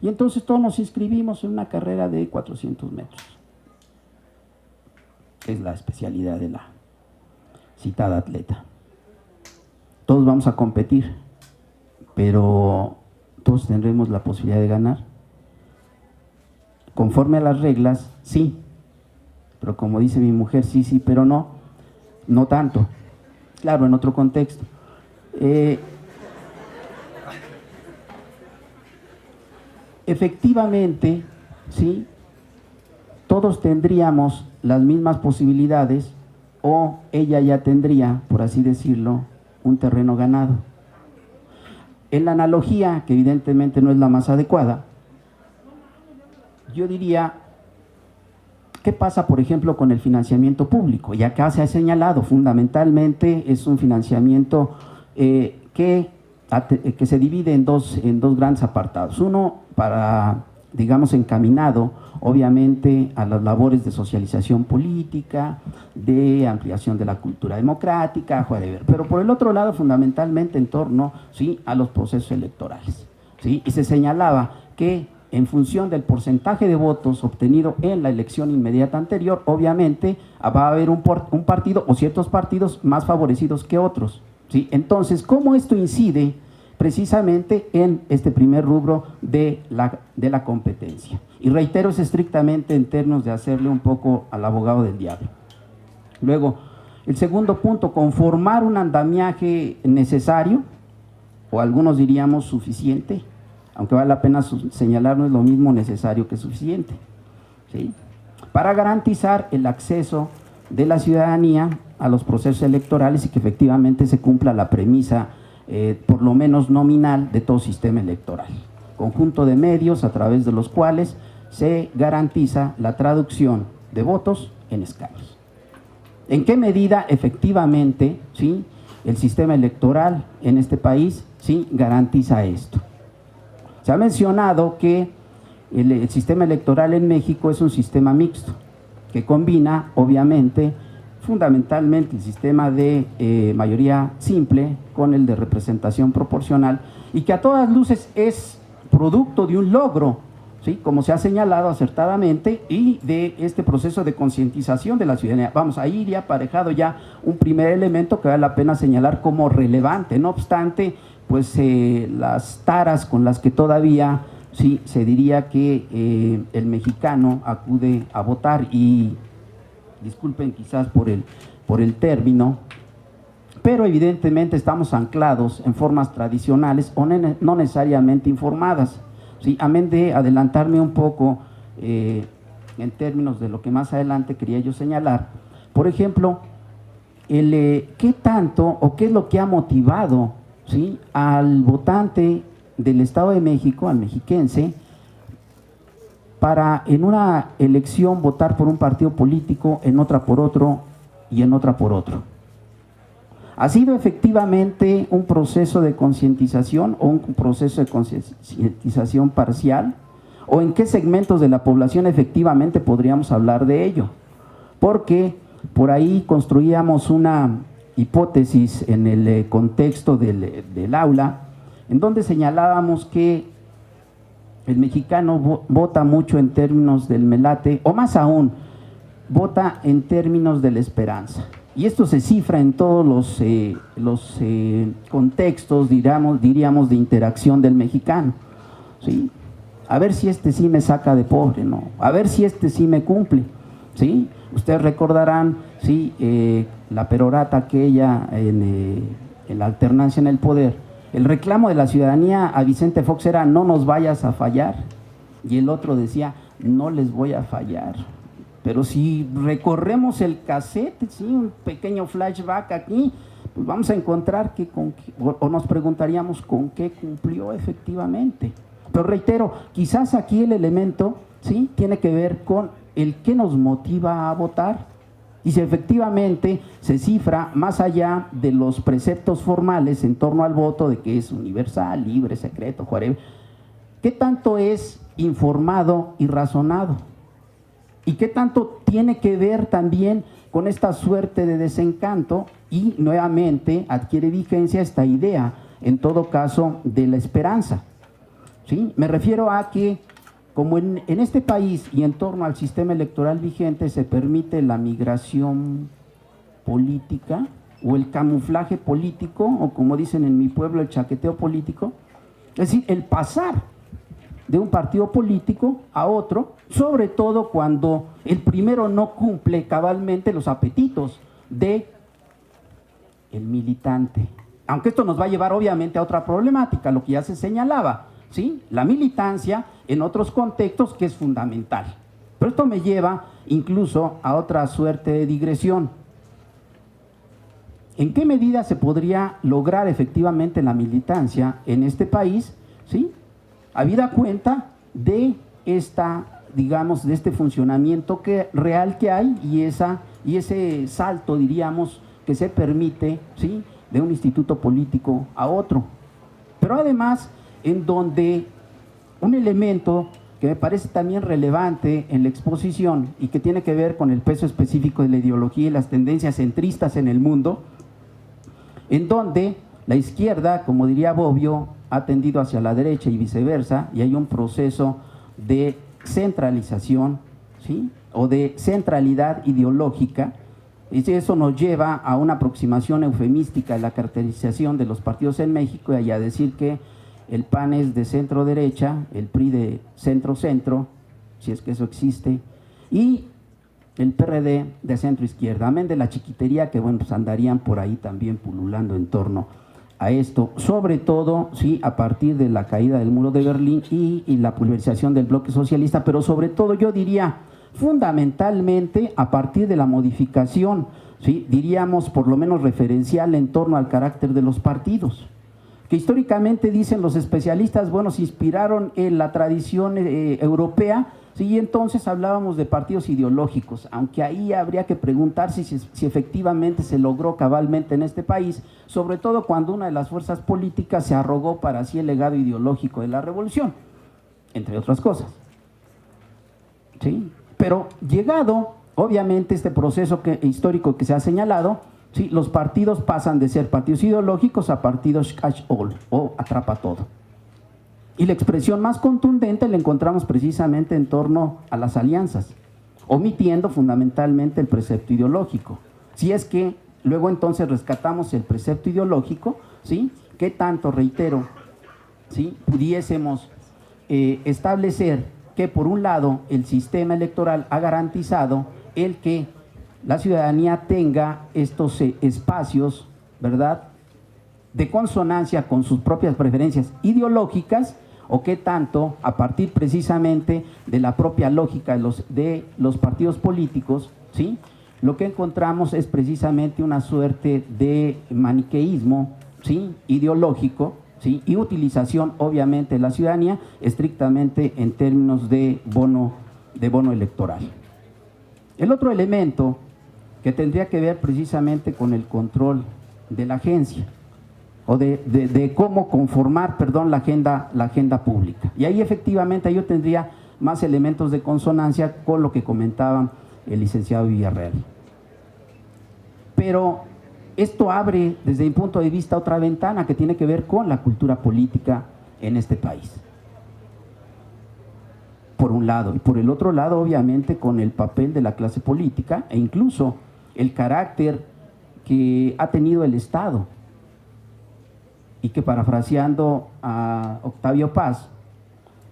Y entonces todos nos inscribimos en una carrera de 400 metros. Es la especialidad de la citada atleta. Todos vamos a competir, pero todos tendremos la posibilidad de ganar. Conforme a las reglas, sí, pero como dice mi mujer, sí, sí, pero no, no tanto. Claro, en otro contexto. Efectivamente, sí, todos tendríamos las mismas posibilidades, o ella ya tendría, por así decirlo, un terreno ganado. En la analogía, que evidentemente no es la más adecuada, yo diría, ¿qué pasa, por ejemplo, con el financiamiento público? Y acá se ha señalado, fundamentalmente es un financiamiento que se divide en dos grandes apartados. Uno para, digamos, encaminado, obviamente, a las labores de socialización política, de ampliación de la cultura democrática, whatever. Pero por el otro lado, fundamentalmente en torno, ¿sí?, a los procesos electorales, ¿sí? Y se señalaba que en función del porcentaje de votos obtenido en la elección inmediata anterior, obviamente va a haber un partido o ciertos partidos más favorecidos que otros, ¿sí? Entonces, ¿cómo esto incide precisamente en este primer rubro de la competencia? Y reitero, es estrictamente en términos de hacerle un poco al abogado del diablo. Luego, el segundo punto, conformar un andamiaje necesario, o algunos diríamos suficiente, aunque vale la pena señalar, no es lo mismo necesario que suficiente, ¿sí?, para garantizar el acceso de la ciudadanía a los procesos electorales y que efectivamente se cumpla la premisa, por lo menos nominal, de todo sistema electoral. Conjunto de medios a través de los cuales se garantiza la traducción de votos en escaños. ¿En qué medida efectivamente, sí, el sistema electoral en este país, sí, garantiza esto? Se ha mencionado que el sistema electoral en México es un sistema mixto, que combina, obviamente, fundamentalmente el sistema de mayoría simple con el de representación proporcional, y que a todas luces es producto de un logro, ¿sí?, como se ha señalado acertadamente, y de este proceso de concientización de la ciudadanía. Vamos, ahí iría aparejado ya un primer elemento que vale la pena señalar como relevante. No obstante, pues las taras con las que todavía, sí, se diría que el mexicano acude a votar, y disculpen quizás por el término, pero evidentemente estamos anclados en formas tradicionales o no necesariamente informadas, ¿sí? Amén de adelantarme un poco en términos de lo que más adelante quería yo señalar. Por ejemplo, ¿qué tanto o qué es lo que ha motivado, ¿sí?, al votante del Estado de México, al mexiquense, para en una elección votar por un partido político, en otra por otro y en otra por otro? ¿Ha sido efectivamente un proceso de concientización o un proceso de concientización parcial? ¿O en qué segmentos de la población efectivamente podríamos hablar de ello? Porque por ahí construíamos una hipótesis en el contexto del aula, en donde señalábamos que el mexicano vota mucho en términos del melate, o más aún, vota en términos de la esperanza. Y esto se cifra en todos los contextos, diríamos, de interacción del mexicano, ¿sí? A ver si este sí me saca de pobre, ¿no? A ver si este sí me cumple, ¿sí? Ustedes recordarán, ¿sí?, la perorata aquella en la alternancia en el poder. El reclamo de la ciudadanía a Vicente Fox era: no nos vayas a fallar. Y el otro decía: no les voy a fallar. Pero si recorremos el cassette, ¿sí?, un pequeño flashback aquí, pues vamos a encontrar o nos preguntaríamos con qué cumplió efectivamente. Pero reitero, quizás aquí el elemento, ¿sí?, tiene que ver con el qué nos motiva a votar. Y si efectivamente se cifra más allá de los preceptos formales en torno al voto, de que es universal, libre, secreto, whatever, ¿qué tanto es informado y razonado? ¿Y qué tanto tiene que ver también con esta suerte de desencanto? Y nuevamente adquiere vigencia esta idea, en todo caso, de la esperanza, ¿sí? Me refiero a que, como en este país y en torno al sistema electoral vigente se permite la migración política o el camuflaje político, o como dicen en mi pueblo, el chaqueteo político, es decir, el pasar de un partido político a otro, sobre todo cuando el primero no cumple cabalmente los apetitos de el militante. Aunque esto nos va a llevar obviamente a otra problemática, lo que ya se señalaba, ¿sí? La militancia en otros contextos, que es fundamental. Pero esto me lleva incluso a otra suerte de digresión. ¿En qué medida se podría lograr efectivamente la militancia en este país, ¿sí? Habida cuenta de esta, digamos, de este funcionamiento real que hay y ese salto, diríamos, que se permite, ¿sí?, de un instituto político a otro. Pero además, en donde un elemento que me parece también relevante en la exposición y que tiene que ver con el peso específico de la ideología y las tendencias centristas en el mundo, en donde la izquierda, como diría Bobbio, ha tendido hacia la derecha y viceversa, y hay un proceso de centralización, ¿sí?, o de centralidad ideológica, y eso nos lleva a una aproximación eufemística de la caracterización de los partidos en México y a decir que el PAN es de centro-derecha, el PRI de centro-centro, si es que eso existe, y el PRD de centro-izquierda, amén de la chiquitería que, bueno, pues andarían por ahí también pululando en torno a esto, sobre todo, sí, a partir de la caída del muro de Berlín y la pulverización del bloque socialista, pero sobre todo yo diría fundamentalmente a partir de la modificación, ¿sí?, diríamos por lo menos referencial en torno al carácter de los partidos, que históricamente dicen los especialistas, bueno, se inspiraron en la tradición europea, ¿sí?, y entonces hablábamos de partidos ideológicos, aunque ahí habría que preguntarse si efectivamente se logró cabalmente en este país, sobre todo cuando una de las fuerzas políticas se arrogó para sí el legado ideológico de la revolución, entre otras cosas, ¿sí? Pero llegado, obviamente, este proceso histórico que se ha señalado, ¿sí?, los partidos pasan de ser partidos ideológicos a partidos catch-all o atrapa todo. Y la expresión más contundente la encontramos precisamente en torno a las alianzas, omitiendo fundamentalmente el precepto ideológico. Si es que luego entonces rescatamos el precepto ideológico, ¿sí?, ¿qué tanto, reitero, ¿sí?, pudiésemos establecer que por un lado el sistema electoral ha garantizado el que la ciudadanía tenga estos espacios, ¿verdad?, de consonancia con sus propias preferencias ideológicas, o qué tanto a partir precisamente de la propia lógica de los partidos políticos, ¿sí?, lo que encontramos es precisamente una suerte de maniqueísmo, ¿sí?, ideológico, ¿sí?, y utilización obviamente de la ciudadanía estrictamente en términos de bono electoral. El otro elemento que tendría que ver precisamente con el control de la agencia o de cómo conformar, perdón, la agenda pública. Y ahí efectivamente yo tendría más elementos de consonancia con lo que comentaba el licenciado Villarreal. Pero esto abre, desde mi punto de vista, otra ventana que tiene que ver con la cultura política en este país. Por un lado. Y por el otro lado, obviamente, con el papel de la clase política e incluso el carácter que ha tenido el Estado. Y que, parafraseando a Octavio Paz,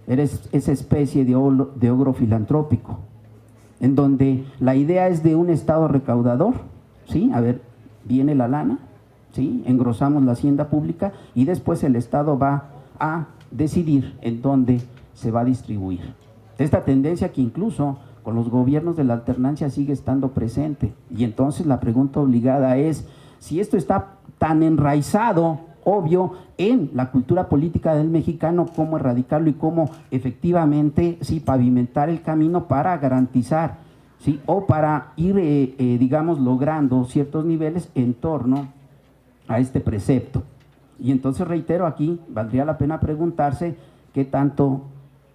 eres esa especie de ogro filantrópico, en donde la idea es de un Estado recaudador, ¿sí? A ver, viene la lana, ¿sí?, engrosamos la hacienda pública y después el Estado va a decidir en dónde se va a distribuir. Esta tendencia que incluso con los gobiernos de la alternancia sigue estando presente, y entonces la pregunta obligada es, si esto está tan enraizado, obvio, en la cultura política del mexicano, cómo erradicarlo y cómo efectivamente, sí, pavimentar el camino para garantizar, ¿sí?, o para ir, digamos, logrando ciertos niveles en torno a este precepto. Y entonces, reitero, aquí valdría la pena preguntarse qué tanto,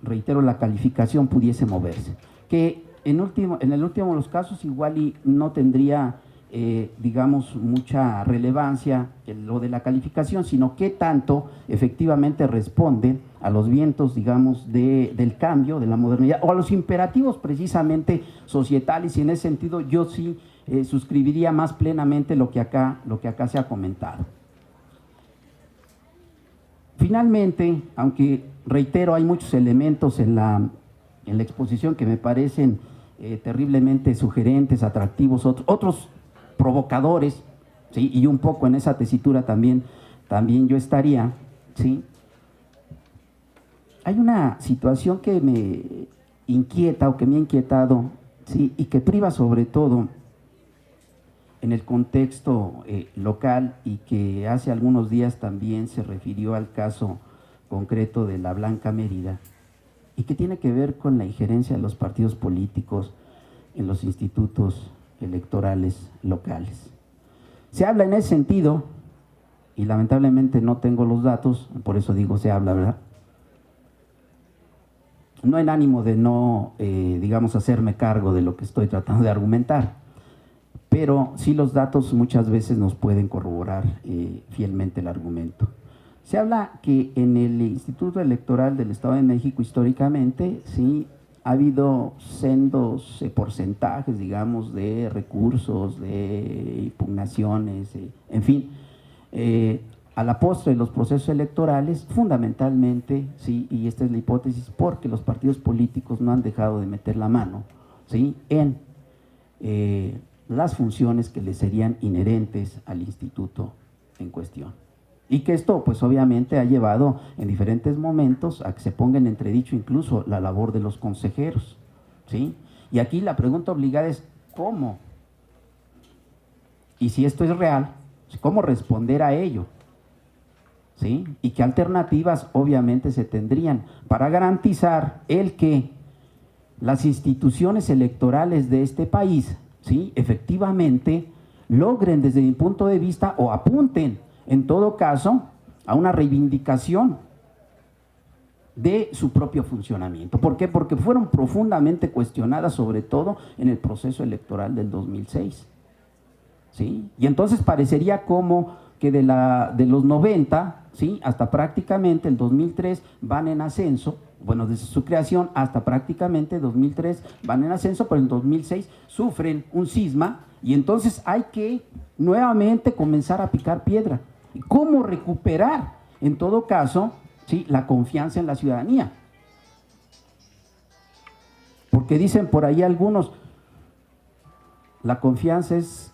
reitero, la calificación pudiese moverse. Que en el último de los casos igual y no tendría, digamos, mucha relevancia lo de la calificación, sino qué tanto efectivamente responde a los vientos, digamos, del cambio, de la modernidad, o a los imperativos precisamente societales, y en ese sentido yo sí suscribiría más plenamente lo que acá se ha comentado. Finalmente, aunque reitero, hay muchos elementos en la exposición que me parecen terriblemente sugerentes, atractivos, otros provocadores, ¿sí? Y un poco en esa tesitura también yo estaría, ¿sí? Hay una situación que me inquieta o que me ha inquietado, ¿sí? Y que priva sobre todo en el contexto local, y que hace algunos días también se refirió al caso concreto de la Blanca Mérida, y que tiene que ver con la injerencia de los partidos políticos en los institutos electorales locales. Se habla en ese sentido, y lamentablemente no tengo los datos, por eso digo se habla, ¿verdad? No en ánimo de no, digamos, hacerme cargo de lo que estoy tratando de argumentar, pero sí los datos muchas veces nos pueden corroborar fielmente el argumento. Se habla que en el Instituto Electoral del Estado de México históricamente sí ha habido sendos porcentajes, digamos, de recursos, de impugnaciones, en fin, a la postre de los procesos electorales, fundamentalmente, sí, y esta es la hipótesis, porque los partidos políticos no han dejado de meter la mano, sí, en las funciones que les serían inherentes al instituto en cuestión. Y que esto, pues obviamente, ha llevado en diferentes momentos a que se ponga en entredicho incluso la labor de los consejeros, ¿sí? Y aquí la pregunta obligada es, ¿cómo? Y si esto es real, ¿cómo responder a ello? ¿Sí? Y qué alternativas obviamente se tendrían para garantizar el que las instituciones electorales de este país, ¿sí?, efectivamente logren, desde mi punto de vista, o apunten en todo caso a una reivindicación de su propio funcionamiento. ¿Por qué? Porque fueron profundamente cuestionadas, sobre todo en el proceso electoral del 2006, ¿sí? Y entonces parecería como que de los 90, ¿sí?, hasta prácticamente el 2003 van en ascenso. Bueno, desde su creación hasta prácticamente 2003 van en ascenso, pero en 2006 sufren un cisma, y entonces hay que nuevamente comenzar a picar piedra. ¿Cómo recuperar, en todo caso, sí, la confianza en la ciudadanía? Porque dicen por ahí algunos, la confianza es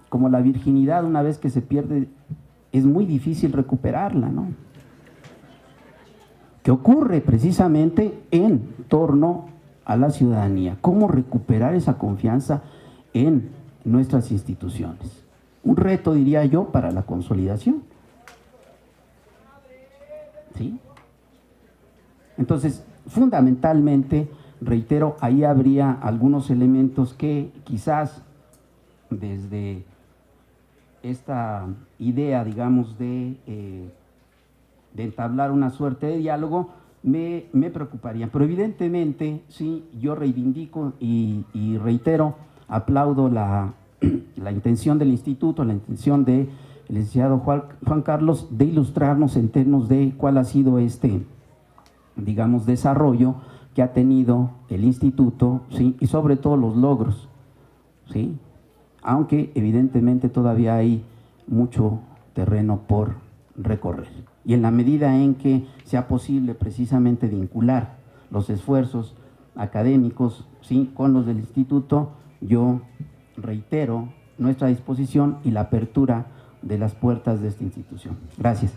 como la virginidad, una vez que se pierde es muy difícil recuperarla, ¿no? ¿Qué ocurre precisamente en torno a la ciudadanía? ¿Cómo recuperar esa confianza en nuestras instituciones? Un reto, diría yo, para la consolidación, ¿sí? Entonces, fundamentalmente, reitero, ahí habría algunos elementos que quizás desde esta idea, digamos, de entablar una suerte de diálogo, me preocuparía. Pero evidentemente, sí, yo reivindico y reitero, aplaudo la intención del instituto, la intención del licenciado Juan Carlos de ilustrarnos en términos de cuál ha sido este, digamos, desarrollo que ha tenido el instituto, ¿sí?, y sobre todo los logros, ¿sí?, aunque evidentemente todavía hay mucho terreno por recorrer. Y en la medida en que sea posible precisamente vincular los esfuerzos académicos, ¿sí?, con los del instituto, yo reitero nuestra disposición y la apertura de las puertas de esta institución. Gracias.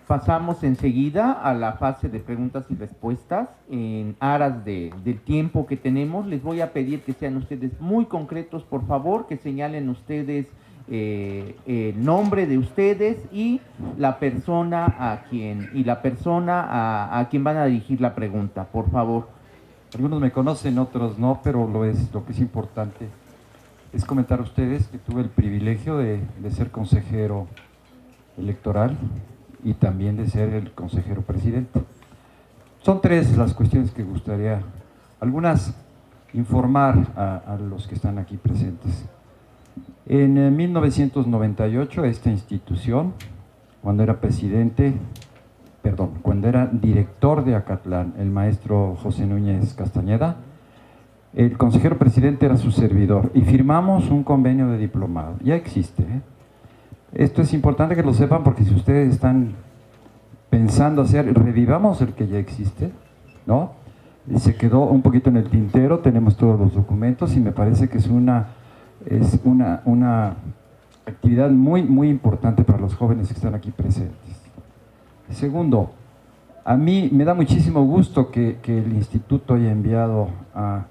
Pasamos enseguida a la fase de preguntas y respuestas. En aras del tiempo que tenemos, les voy a pedir que sean ustedes muy concretos, por favor, que señalen ustedes el nombre de ustedes y la persona a quien van a dirigir la pregunta, por favor. Algunos me conocen, otros no, pero lo que es importante es comentar a ustedes que tuve el privilegio de ser consejero electoral y también de ser el consejero presidente. Son tres las cuestiones que gustaría, algunas, informar a los que están aquí presentes. En 1998, esta institución, cuando era director de Acatlán, el maestro José Núñez Castañeda, el consejero presidente era su servidor y firmamos un convenio de diplomado. Ya existe, ¿eh? Esto es importante que lo sepan, porque si ustedes están pensando hacer, revivamos el que ya existe, ¿no? Y se quedó un poquito en el tintero, tenemos todos los documentos y me parece que es una actividad muy importante para los jóvenes que están aquí presentes. Segundo, a mí me da muchísimo gusto que el instituto haya enviado a,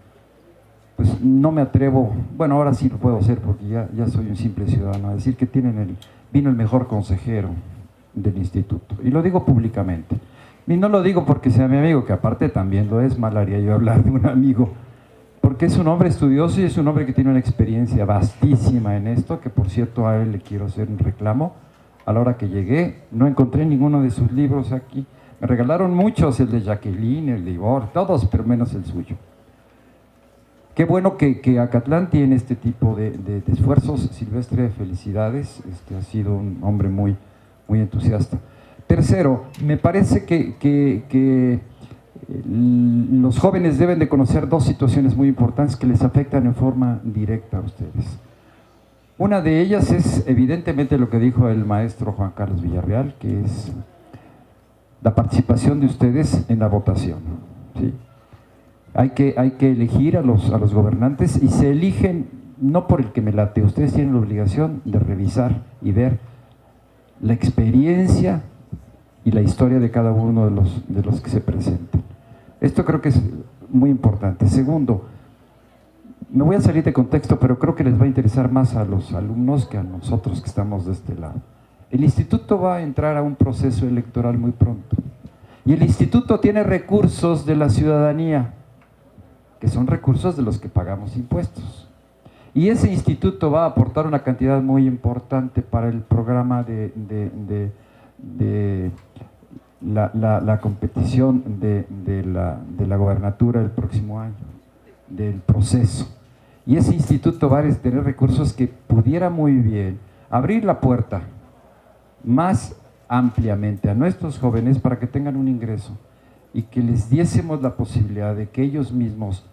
pues no me atrevo, bueno, ahora sí lo puedo hacer porque ya soy un simple ciudadano, a decir que vino el mejor consejero del instituto, y lo digo públicamente. Y no lo digo porque sea mi amigo, que aparte también lo es, mal haría yo hablar de un amigo, porque es un hombre estudioso y es un hombre que tiene una experiencia vastísima en esto, que por cierto a él le quiero hacer un reclamo. A la hora que llegué, no encontré ninguno de sus libros aquí. Me regalaron muchos, el de Jacqueline, el de Ivor, todos, pero menos el suyo. Qué bueno que Acatlán tiene este tipo de esfuerzos. Silvestre, felicidades, ha sido un hombre muy entusiasta. Tercero, me parece que los jóvenes deben de conocer dos situaciones muy importantes que les afectan en forma directa a ustedes. Una de ellas es evidentemente lo que dijo el maestro Juan Carlos Villarreal, que es la participación de ustedes en la votación, ¿sí? Hay que elegir a los gobernantes, y se eligen no por el que me late. Ustedes tienen la obligación de revisar y ver la experiencia y la historia de cada uno de los que se presenten. Esto creo que es muy importante. Segundo, me voy a salir de contexto, pero creo que les va a interesar más a los alumnos que a nosotros que estamos de este lado. El instituto va a entrar a un proceso electoral muy pronto, y el instituto tiene recursos de la ciudadanía, que son recursos de los que pagamos impuestos. Y ese instituto va a aportar una cantidad muy importante para el programa de la competición de la gobernatura el próximo año, del proceso. Y ese instituto va a tener recursos que pudiera muy bien abrir la puerta más ampliamente a nuestros jóvenes para que tengan un ingreso, y que les diésemos la posibilidad de que ellos mismos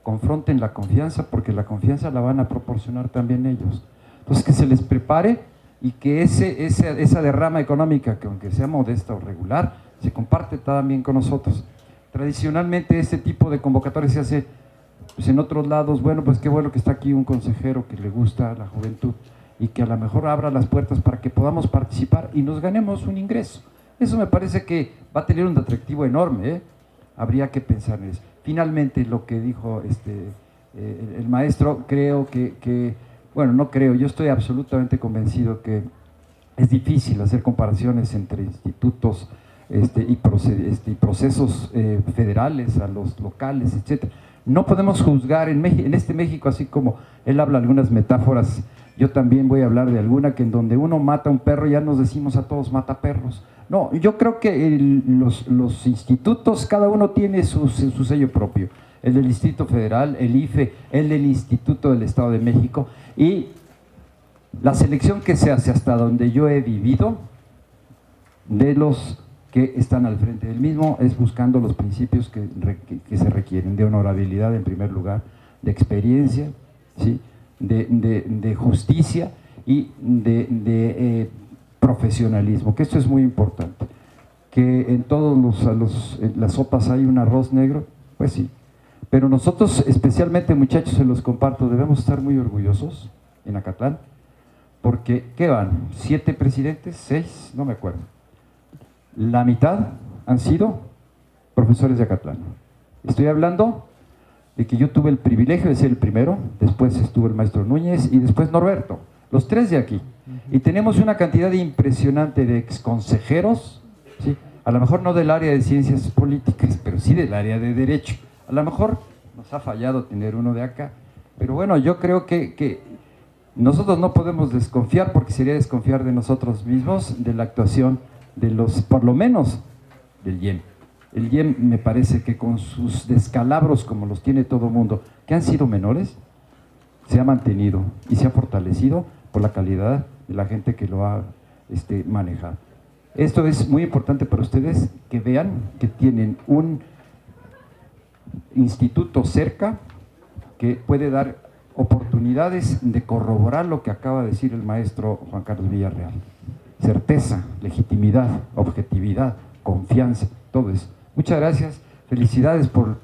confronten la confianza, porque la confianza la van a proporcionar también ellos. Entonces, que se les prepare, y que esa derrama económica, que aunque sea modesta o regular, se comparte también con nosotros. Tradicionalmente este tipo de convocatorias se hace pues en otros lados. Bueno, pues qué bueno que está aquí un consejero que le gusta la juventud, y que a lo mejor abra las puertas para que podamos participar y nos ganemos un ingreso. Eso me parece que va a tener un atractivo enorme, ¿eh? Habría que pensar en eso. Finalmente, lo que dijo el maestro, creo bueno, no creo, yo estoy absolutamente convencido que es difícil hacer comparaciones entre institutos y procesos federales a los locales, etc. No podemos juzgar en este México, así como él habla algunas metáforas, yo también voy a hablar de alguna, que en donde uno mata a un perro ya nos decimos a todos mata perros. No, yo creo que los institutos, cada uno tiene su sello propio. El del Distrito Federal, el IFE, el del Instituto del Estado de México, y la selección que se hace hasta donde yo he vivido de los que están al frente del mismo es buscando los principios que se requieren, de honorabilidad en primer lugar, de experiencia, ¿sí? de justicia y de profesionalismo, que esto es muy importante. Que en todos las sopas hay un arroz negro, pues sí, pero nosotros especialmente, muchachos, se los comparto, debemos estar muy orgullosos en Acatlán, porque ¿qué van? ¿7 presidentes? ¿6? No me acuerdo. La mitad han sido profesores de Acatlán. Estoy hablando de que yo tuve el privilegio de ser el primero, después estuvo el maestro Núñez y después Norberto, los 3 de aquí. Y tenemos una cantidad impresionante de exconsejeros, ¿sí? A lo mejor no del área de ciencias políticas, pero sí del área de derecho. A lo mejor nos ha fallado tener uno de acá, pero bueno, yo creo que nosotros no podemos desconfiar, porque sería desconfiar de nosotros mismos, de la actuación de por lo menos, del IEM. El IEM me parece que con sus descalabros, como los tiene todo el mundo, que han sido menores, se ha mantenido y se ha fortalecido por la calidad de la gente que lo ha manejado. Esto es muy importante para ustedes, que vean que tienen un instituto cerca, que puede dar oportunidades de corroborar lo que acaba de decir el maestro Juan Carlos Villarreal. Certeza, legitimidad, objetividad, confianza, todo eso. Muchas gracias, felicidades por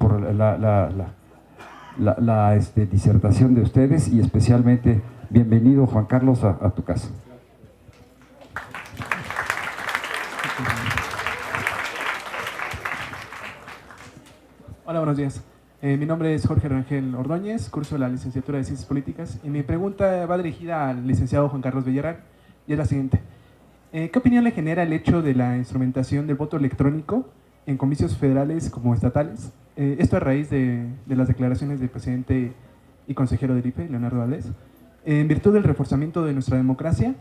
la disertación de ustedes y especialmente bienvenido, Juan Carlos, a tu casa. Hola, buenos días. Mi nombre es Jorge Rangel Ordóñez, curso la licenciatura de Ciencias Políticas, y mi pregunta va dirigida al licenciado Juan Carlos Villarreal, y es la siguiente. ¿Qué opinión le genera el hecho de la instrumentación del voto electrónico en comicios federales como estatales? Esto a raíz de las declaraciones del presidente y consejero del IFE, Leonardo Valdés, en virtud del reforzamiento de nuestra democracia,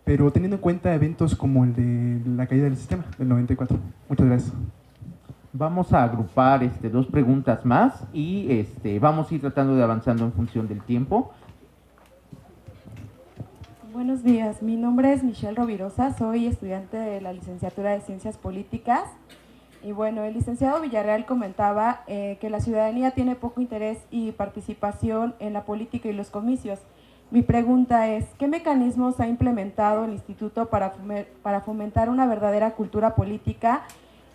pero teniendo en cuenta eventos como el de la caída del sistema del 94. Muchas gracias. Vamos a agrupar dos preguntas más y vamos a ir tratando de avanzando en función del tiempo. Buenos días, mi nombre es Michelle Rovirosa, soy estudiante de la licenciatura de Ciencias Políticas. Y bueno, el licenciado Villarreal comentaba que la ciudadanía tiene poco interés y participación en la política y los comicios. Mi pregunta es, ¿qué mecanismos ha implementado el instituto para fomentar una verdadera cultura política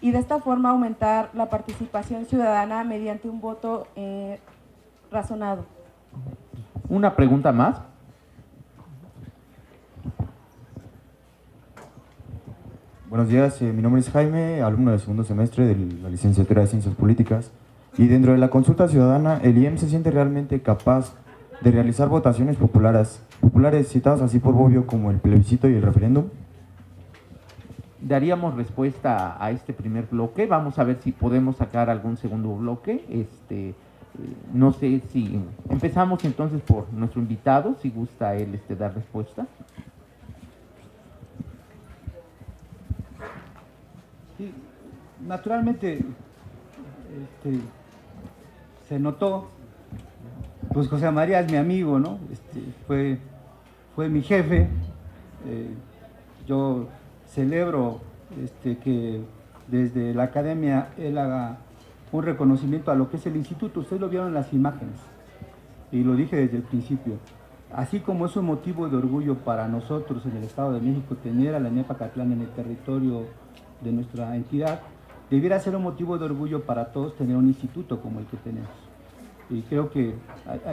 y de esta forma aumentar la participación ciudadana mediante un voto razonado? Una pregunta más. Buenos días, mi nombre es Jaime, alumno del segundo semestre de la licenciatura de Ciencias Políticas, y dentro de la consulta ciudadana, el IEM se siente realmente capaz de realizar votaciones populares citadas así por Bobbio como el plebiscito y el referéndum. Daríamos respuesta a este primer bloque. Vamos a ver si podemos sacar algún segundo bloque. No sé si empezamos entonces por nuestro invitado, si gusta él dar respuesta. Sí, naturalmente se notó, pues José María es mi amigo, ¿no? Fue mi jefe. Yo celebro que desde la academia él haga un reconocimiento a lo que es el instituto. Ustedes lo vieron en las imágenes y lo dije desde el principio. Así como es un motivo de orgullo para nosotros en el Estado de México tener a la Nepacatlán en el territorio de nuestra entidad, debiera ser un motivo de orgullo para todos tener un instituto como el que tenemos. Y creo que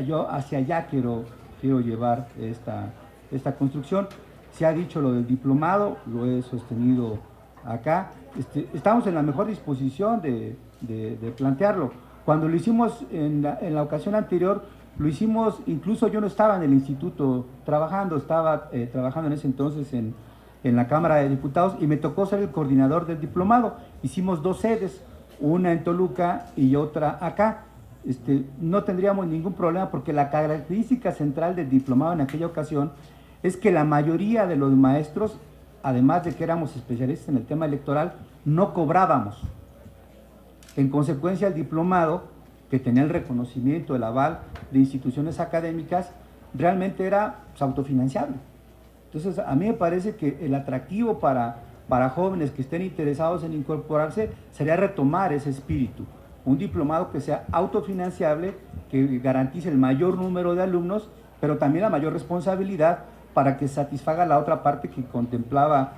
yo hacia allá quiero llevar esta construcción. Se ha dicho lo del diplomado, lo he sostenido acá. Estamos en la mejor disposición de plantearlo. Cuando lo hicimos en la ocasión anterior, lo hicimos, incluso yo no estaba en el instituto trabajando, estaba trabajando en ese entonces en la Cámara de Diputados y me tocó ser el coordinador del diplomado. Hicimos 2 sedes, una en Toluca y otra acá. No tendríamos ningún problema porque la característica central del diplomado en aquella ocasión es que la mayoría de los maestros, además de que éramos especialistas en el tema electoral, no cobrábamos. En consecuencia, el diplomado, que tenía el reconocimiento, el aval de instituciones académicas, realmente era autofinanciable. Entonces, a mí me parece que el atractivo para jóvenes que estén interesados en incorporarse sería retomar ese espíritu. Un diplomado que sea autofinanciable, que garantice el mayor número de alumnos, pero también la mayor responsabilidad para que satisfaga la otra parte que contemplaba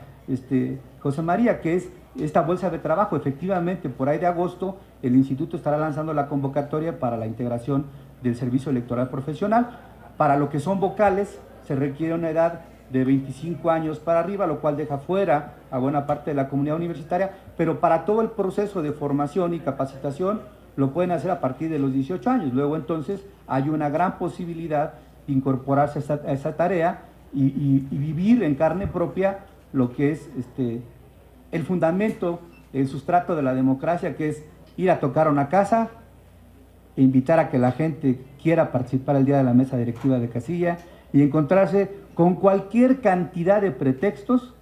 José María, que es esta bolsa de trabajo. Efectivamente, por ahí de agosto, el instituto estará lanzando la convocatoria para la integración del servicio electoral profesional. Para lo que son vocales, se requiere una edad de 25 años para arriba, lo cual deja fuera a buena parte de la comunidad universitaria, pero para todo el proceso de formación y capacitación lo pueden hacer a partir de los 18 años. Luego entonces hay una gran posibilidad de incorporarse a esa tarea y vivir en carne propia lo que es el fundamento, el sustrato de la democracia, que es ir a tocar a una casa, e invitar a que la gente quiera participar el día de la mesa directiva de casilla y encontrarse con cualquier cantidad de pretextos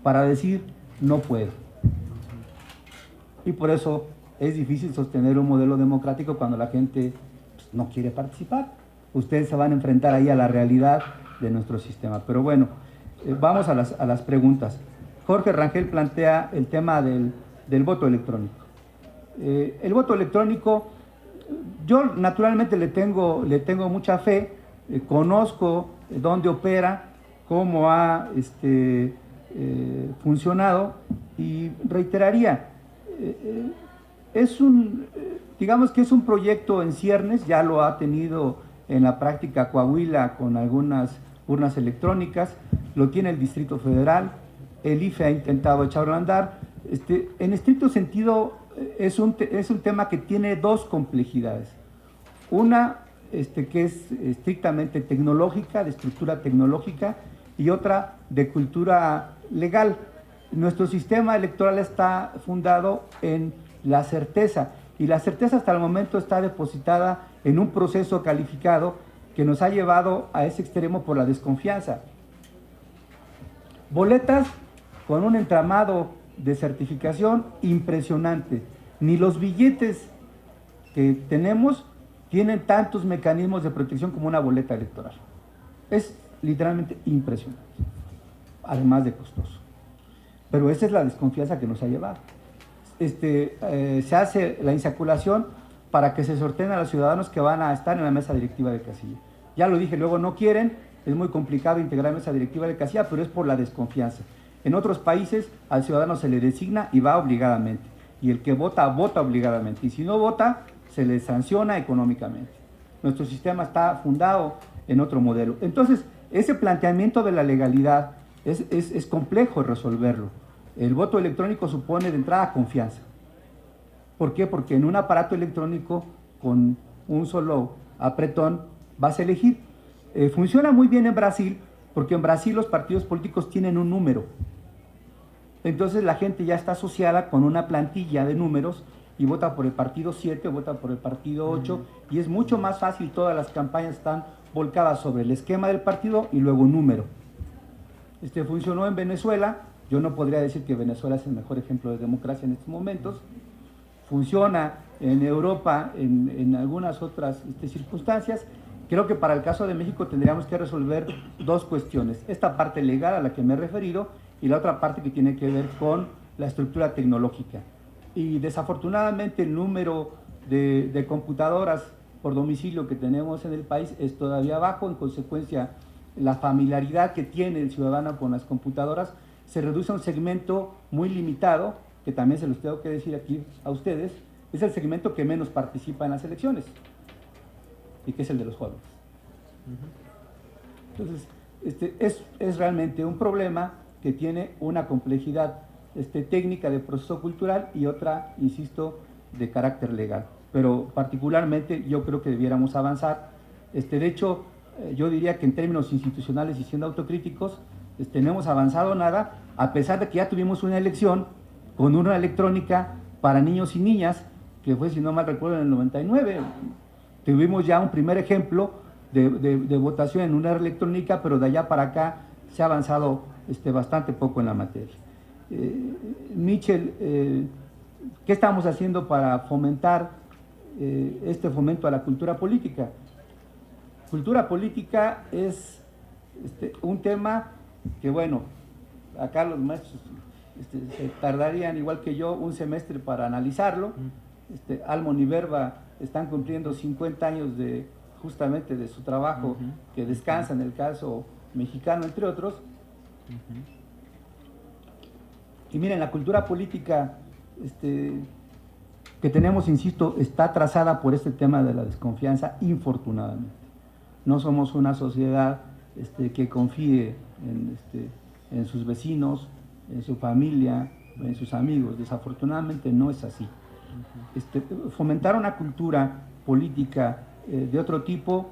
para decir no puedo. Y por eso es difícil sostener un modelo democrático cuando la gente no quiere participar. Ustedes se van a enfrentar ahí a la realidad de nuestro sistema. Pero bueno, vamos a las preguntas. Jorge Rangel plantea el tema del voto electrónico. El voto electrónico yo naturalmente le tengo mucha fe, conozco dónde opera, cómo ha funcionado, y reiteraría, digamos que es un proyecto en ciernes, ya lo ha tenido en la práctica Coahuila con algunas urnas electrónicas, lo tiene el Distrito Federal, el IFE ha intentado echarlo a andar. En estricto sentido es un tema que tiene dos complejidades. Una que es estrictamente tecnológica, de estructura tecnológica, y otra de cultura legal. Nuestro sistema electoral está fundado en la certeza, y la certeza hasta el momento está depositada en un proceso calificado que nos ha llevado a ese extremo por la desconfianza. Boletas con un entramado de certificación impresionante. Ni los billetes que tenemos tienen tantos mecanismos de protección como una boleta electoral. Es literalmente impresionante, además de costoso. Pero esa es la desconfianza que nos ha llevado. Se hace la insaculación para que se sorteen a los ciudadanos que van a estar en la mesa directiva de casilla. Ya lo dije, luego no quieren, es muy complicado integrar mesa directiva de casilla, pero es por la desconfianza. En otros países al ciudadano se le designa y va obligadamente, y el que vota, vota obligadamente, y si no vota, se le sanciona económicamente. Nuestro sistema está fundado en otro modelo. Entonces, ese planteamiento de la legalidad es complejo resolverlo. El voto electrónico supone de entrada confianza. ¿Por qué? Porque en un aparato electrónico con un solo apretón vas a elegir. Funciona muy bien en Brasil, porque en Brasil los partidos políticos tienen un número. Entonces la gente ya está asociada con una plantilla de números y vota por el partido 7 o vota por el partido 8, y es mucho más fácil, todas las campañas están volcadas sobre el esquema del partido y luego un número. Funcionó en Venezuela. Yo no podría decir que Venezuela es el mejor ejemplo de democracia en estos momentos. Funciona en Europa en algunas otras circunstancias. Creo que para el caso de México tendríamos que resolver dos cuestiones. Esta parte legal a la que me he referido y la otra parte que tiene que ver con la estructura tecnológica. Y desafortunadamente el número de computadoras por domicilio que tenemos en el país es todavía bajo. En consecuencia, la familiaridad que tiene el ciudadano con las computadoras se reduce a un segmento muy limitado, que también se los tengo que decir aquí a ustedes, es el segmento que menos participa en las elecciones, y que es el de los jóvenes. Entonces, es realmente un problema que tiene una complejidad técnica de proceso cultural y otra, insisto, de carácter legal. Pero particularmente yo creo que debiéramos avanzar. De hecho, yo diría que en términos institucionales y siendo autocríticos, no hemos avanzado nada, a pesar de que ya tuvimos una elección con urna electrónica para niños y niñas, que fue, si no mal recuerdo, en el 99. Tuvimos ya un primer ejemplo de votación en urna electrónica, pero de allá para acá se ha avanzado bastante poco en la materia. Michel, ¿qué estamos haciendo para fomentar este fomento a la cultura política? Cultura política es un tema que, bueno, acá los maestros se tardarían, igual que yo, un semestre para analizarlo. Almon y Verba están cumpliendo 50 años justamente de su trabajo, que descansa en el caso mexicano, entre otros. Y miren, la cultura política que tenemos, insisto, está trazada por este tema de la desconfianza, infortunadamente. No somos una sociedad que confíe en sus vecinos, en su familia, en sus amigos. Desafortunadamente no es así. Fomentar una cultura política de otro tipo,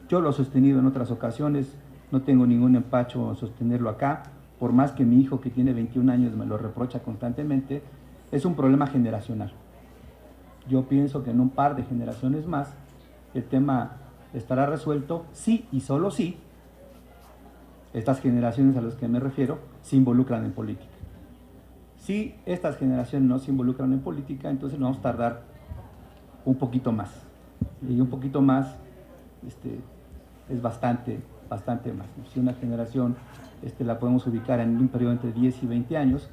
yo lo he sostenido en otras ocasiones, no tengo ningún empacho en sostenerlo acá, por más que mi hijo, que tiene 21 años, me lo reprocha constantemente. Es un problema generacional. Yo pienso que en un par de generaciones más el tema estará resuelto, sí y solo sí estas generaciones a las que me refiero se involucran en política. Si estas generaciones no se involucran en política, entonces nos vamos a tardar un poquito más. Y un poquito más es bastante más. Si una generación la podemos ubicar en un periodo entre 10 y 20 años,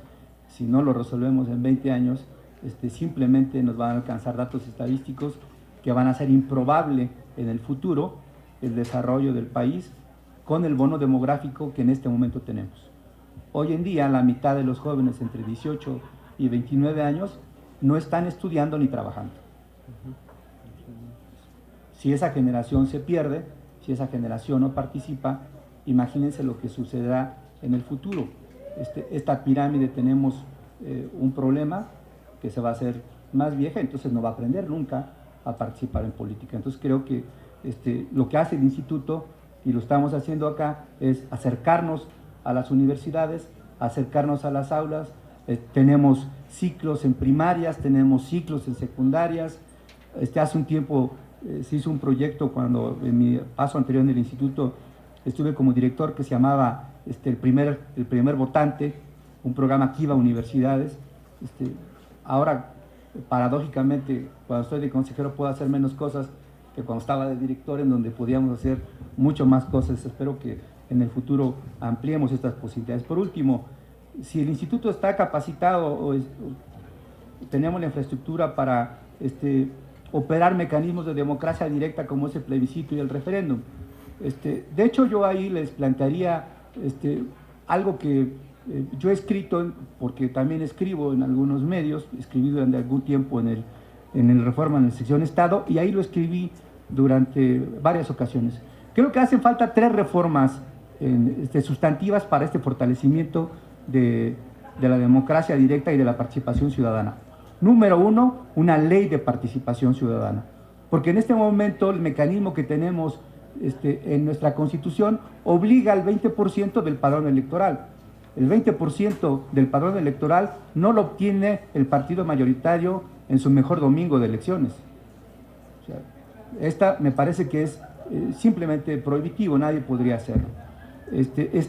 si no lo resolvemos en 20 años, simplemente nos van a alcanzar datos estadísticos que van a hacer improbable en el futuro el desarrollo del país con el bono demográfico que en este momento tenemos. Hoy en día la mitad de los jóvenes entre 18 y 29 años no están estudiando ni trabajando. Si esa generación se pierde, si esa generación no participa, imagínense lo que sucederá en el futuro. Esta pirámide tenemos un problema que se va a hacer más vieja, entonces no va a aprender nunca a participar en política. Entonces creo que lo que hace el instituto, y lo estamos haciendo acá, es acercarnos a las universidades, acercarnos a las aulas. Tenemos ciclos en primarias, tenemos ciclos en secundarias. Hace un tiempo se hizo un proyecto, cuando en mi paso anterior en el instituto estuve como director, que se llamaba el primer votante, un programa que iba a universidades. Ahora, paradójicamente, cuando estoy de consejero puedo hacer menos cosas que cuando estaba de director, en donde podíamos hacer mucho más cosas. Espero que en el futuro ampliemos estas posibilidades. Por último, si el instituto está capacitado o tenemos la infraestructura para operar mecanismos de democracia directa como es el plebiscito y el referéndum. De hecho, yo ahí les plantearía algo que yo he escrito, porque también escribo en algunos medios, escribí durante algún tiempo en el Reforma, en la sección Estado, y ahí lo escribí durante varias ocasiones. Creo que hacen falta 3 reformas sustantivas para este fortalecimiento de la democracia directa y de la participación ciudadana. Número 1, una ley de participación ciudadana, porque en este momento el mecanismo que tenemos en nuestra Constitución obliga al 20% del padrón electoral. El 20% del padrón electoral no lo obtiene el partido mayoritario en su mejor domingo de elecciones. O sea, esta me parece que es simplemente prohibitivo, nadie podría hacerlo.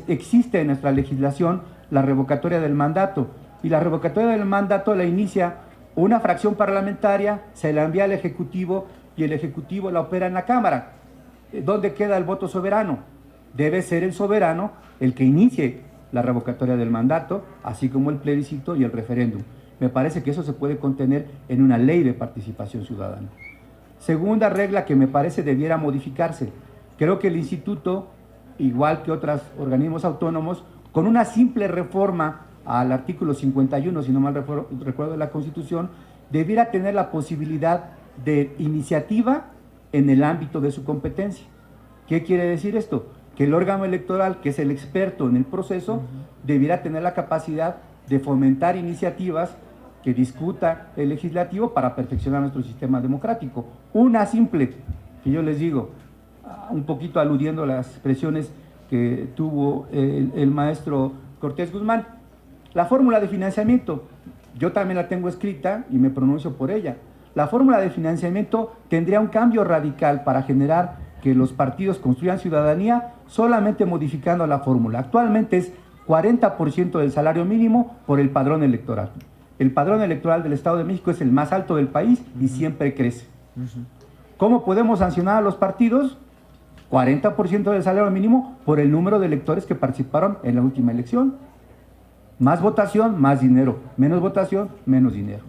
Existe en nuestra legislación la revocatoria del mandato, y la revocatoria del mandato la inicia una fracción parlamentaria, se la envía al Ejecutivo y el Ejecutivo la opera en la Cámara. ¿Dónde queda el voto soberano? Debe ser el soberano el que inicie la revocatoria del mandato, así como el plebiscito y el referéndum. Me parece que eso se puede contener en una ley de participación ciudadana. Segunda regla que me parece debiera modificarse. Creo que el instituto, igual que otros organismos autónomos, con una simple reforma al artículo 51, si no mal recuerdo, de la Constitución, debiera tener la posibilidad de iniciativa en el ámbito de su competencia. ¿Qué quiere decir esto? Que el órgano electoral, que es el experto en el proceso, debiera tener la capacidad de fomentar iniciativas que discuta el legislativo para perfeccionar nuestro sistema democrático. Una simple, que yo les digo, un poquito aludiendo a las expresiones que tuvo el maestro Cortés Guzmán, la fórmula de financiamiento, yo también la tengo escrita y me pronuncio por ella. La fórmula de financiamiento tendría un cambio radical para generar que los partidos construyan ciudadanía solamente modificando la fórmula. Actualmente es 40% del salario mínimo por el padrón electoral. El padrón electoral del Estado de México es el más alto del país y siempre crece. ¿Cómo podemos sancionar a los partidos? 40% del salario mínimo por el número de electores que participaron en la última elección. Más votación, más dinero. Menos votación, menos dinero.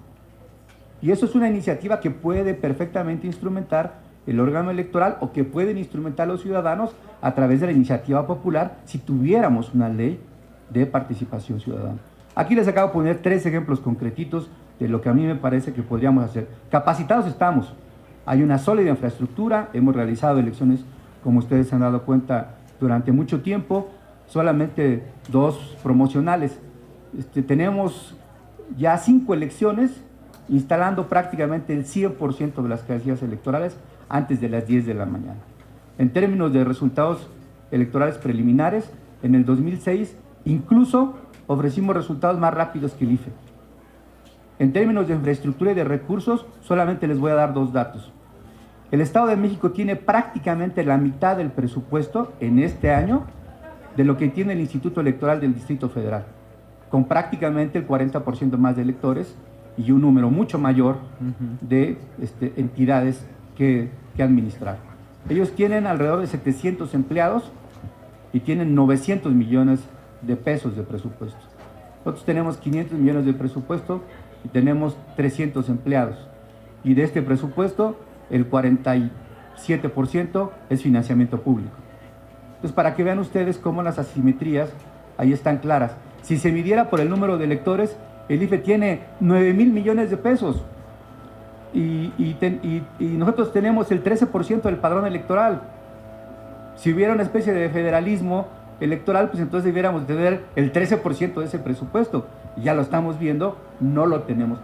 Y eso es una iniciativa que puede perfectamente instrumentar el órgano electoral, o que pueden instrumentar los ciudadanos a través de la iniciativa popular, si tuviéramos una ley de participación ciudadana. Aquí les acabo de poner 3 ejemplos concretitos de lo que a mí me parece que podríamos hacer. Capacitados estamos, hay una sólida infraestructura, hemos realizado elecciones, como ustedes se han dado cuenta, durante mucho tiempo, solamente 2 promocionales. Tenemos ya 5 elecciones, instalando prácticamente el 100% de las casillas electorales antes de las 10 de la mañana. En términos de resultados electorales preliminares, en el 2006 incluso ofrecimos resultados más rápidos que el IFE. En términos de infraestructura y de recursos, solamente les voy a dar 2 datos. El Estado de México tiene prácticamente la mitad del presupuesto en este año de lo que tiene el Instituto Electoral del Distrito Federal, con prácticamente el 40% más de electores y un número mucho mayor de entidades que administrar. Ellos tienen alrededor de 700 empleados y tienen 900 millones de pesos de presupuesto. Nosotros tenemos 500 millones de presupuesto y tenemos 300 empleados. Y de este presupuesto, el 47% es financiamiento público. Entonces, para que vean ustedes cómo las asimetrías ahí están claras. Si se midiera por el número de electores, el IFE tiene 9,000 millones de pesos y nosotros tenemos el 13% del padrón electoral. Si hubiera una especie de federalismo electoral, pues entonces debiéramos tener el 13% de ese presupuesto. Ya lo estamos viendo, no lo tenemos.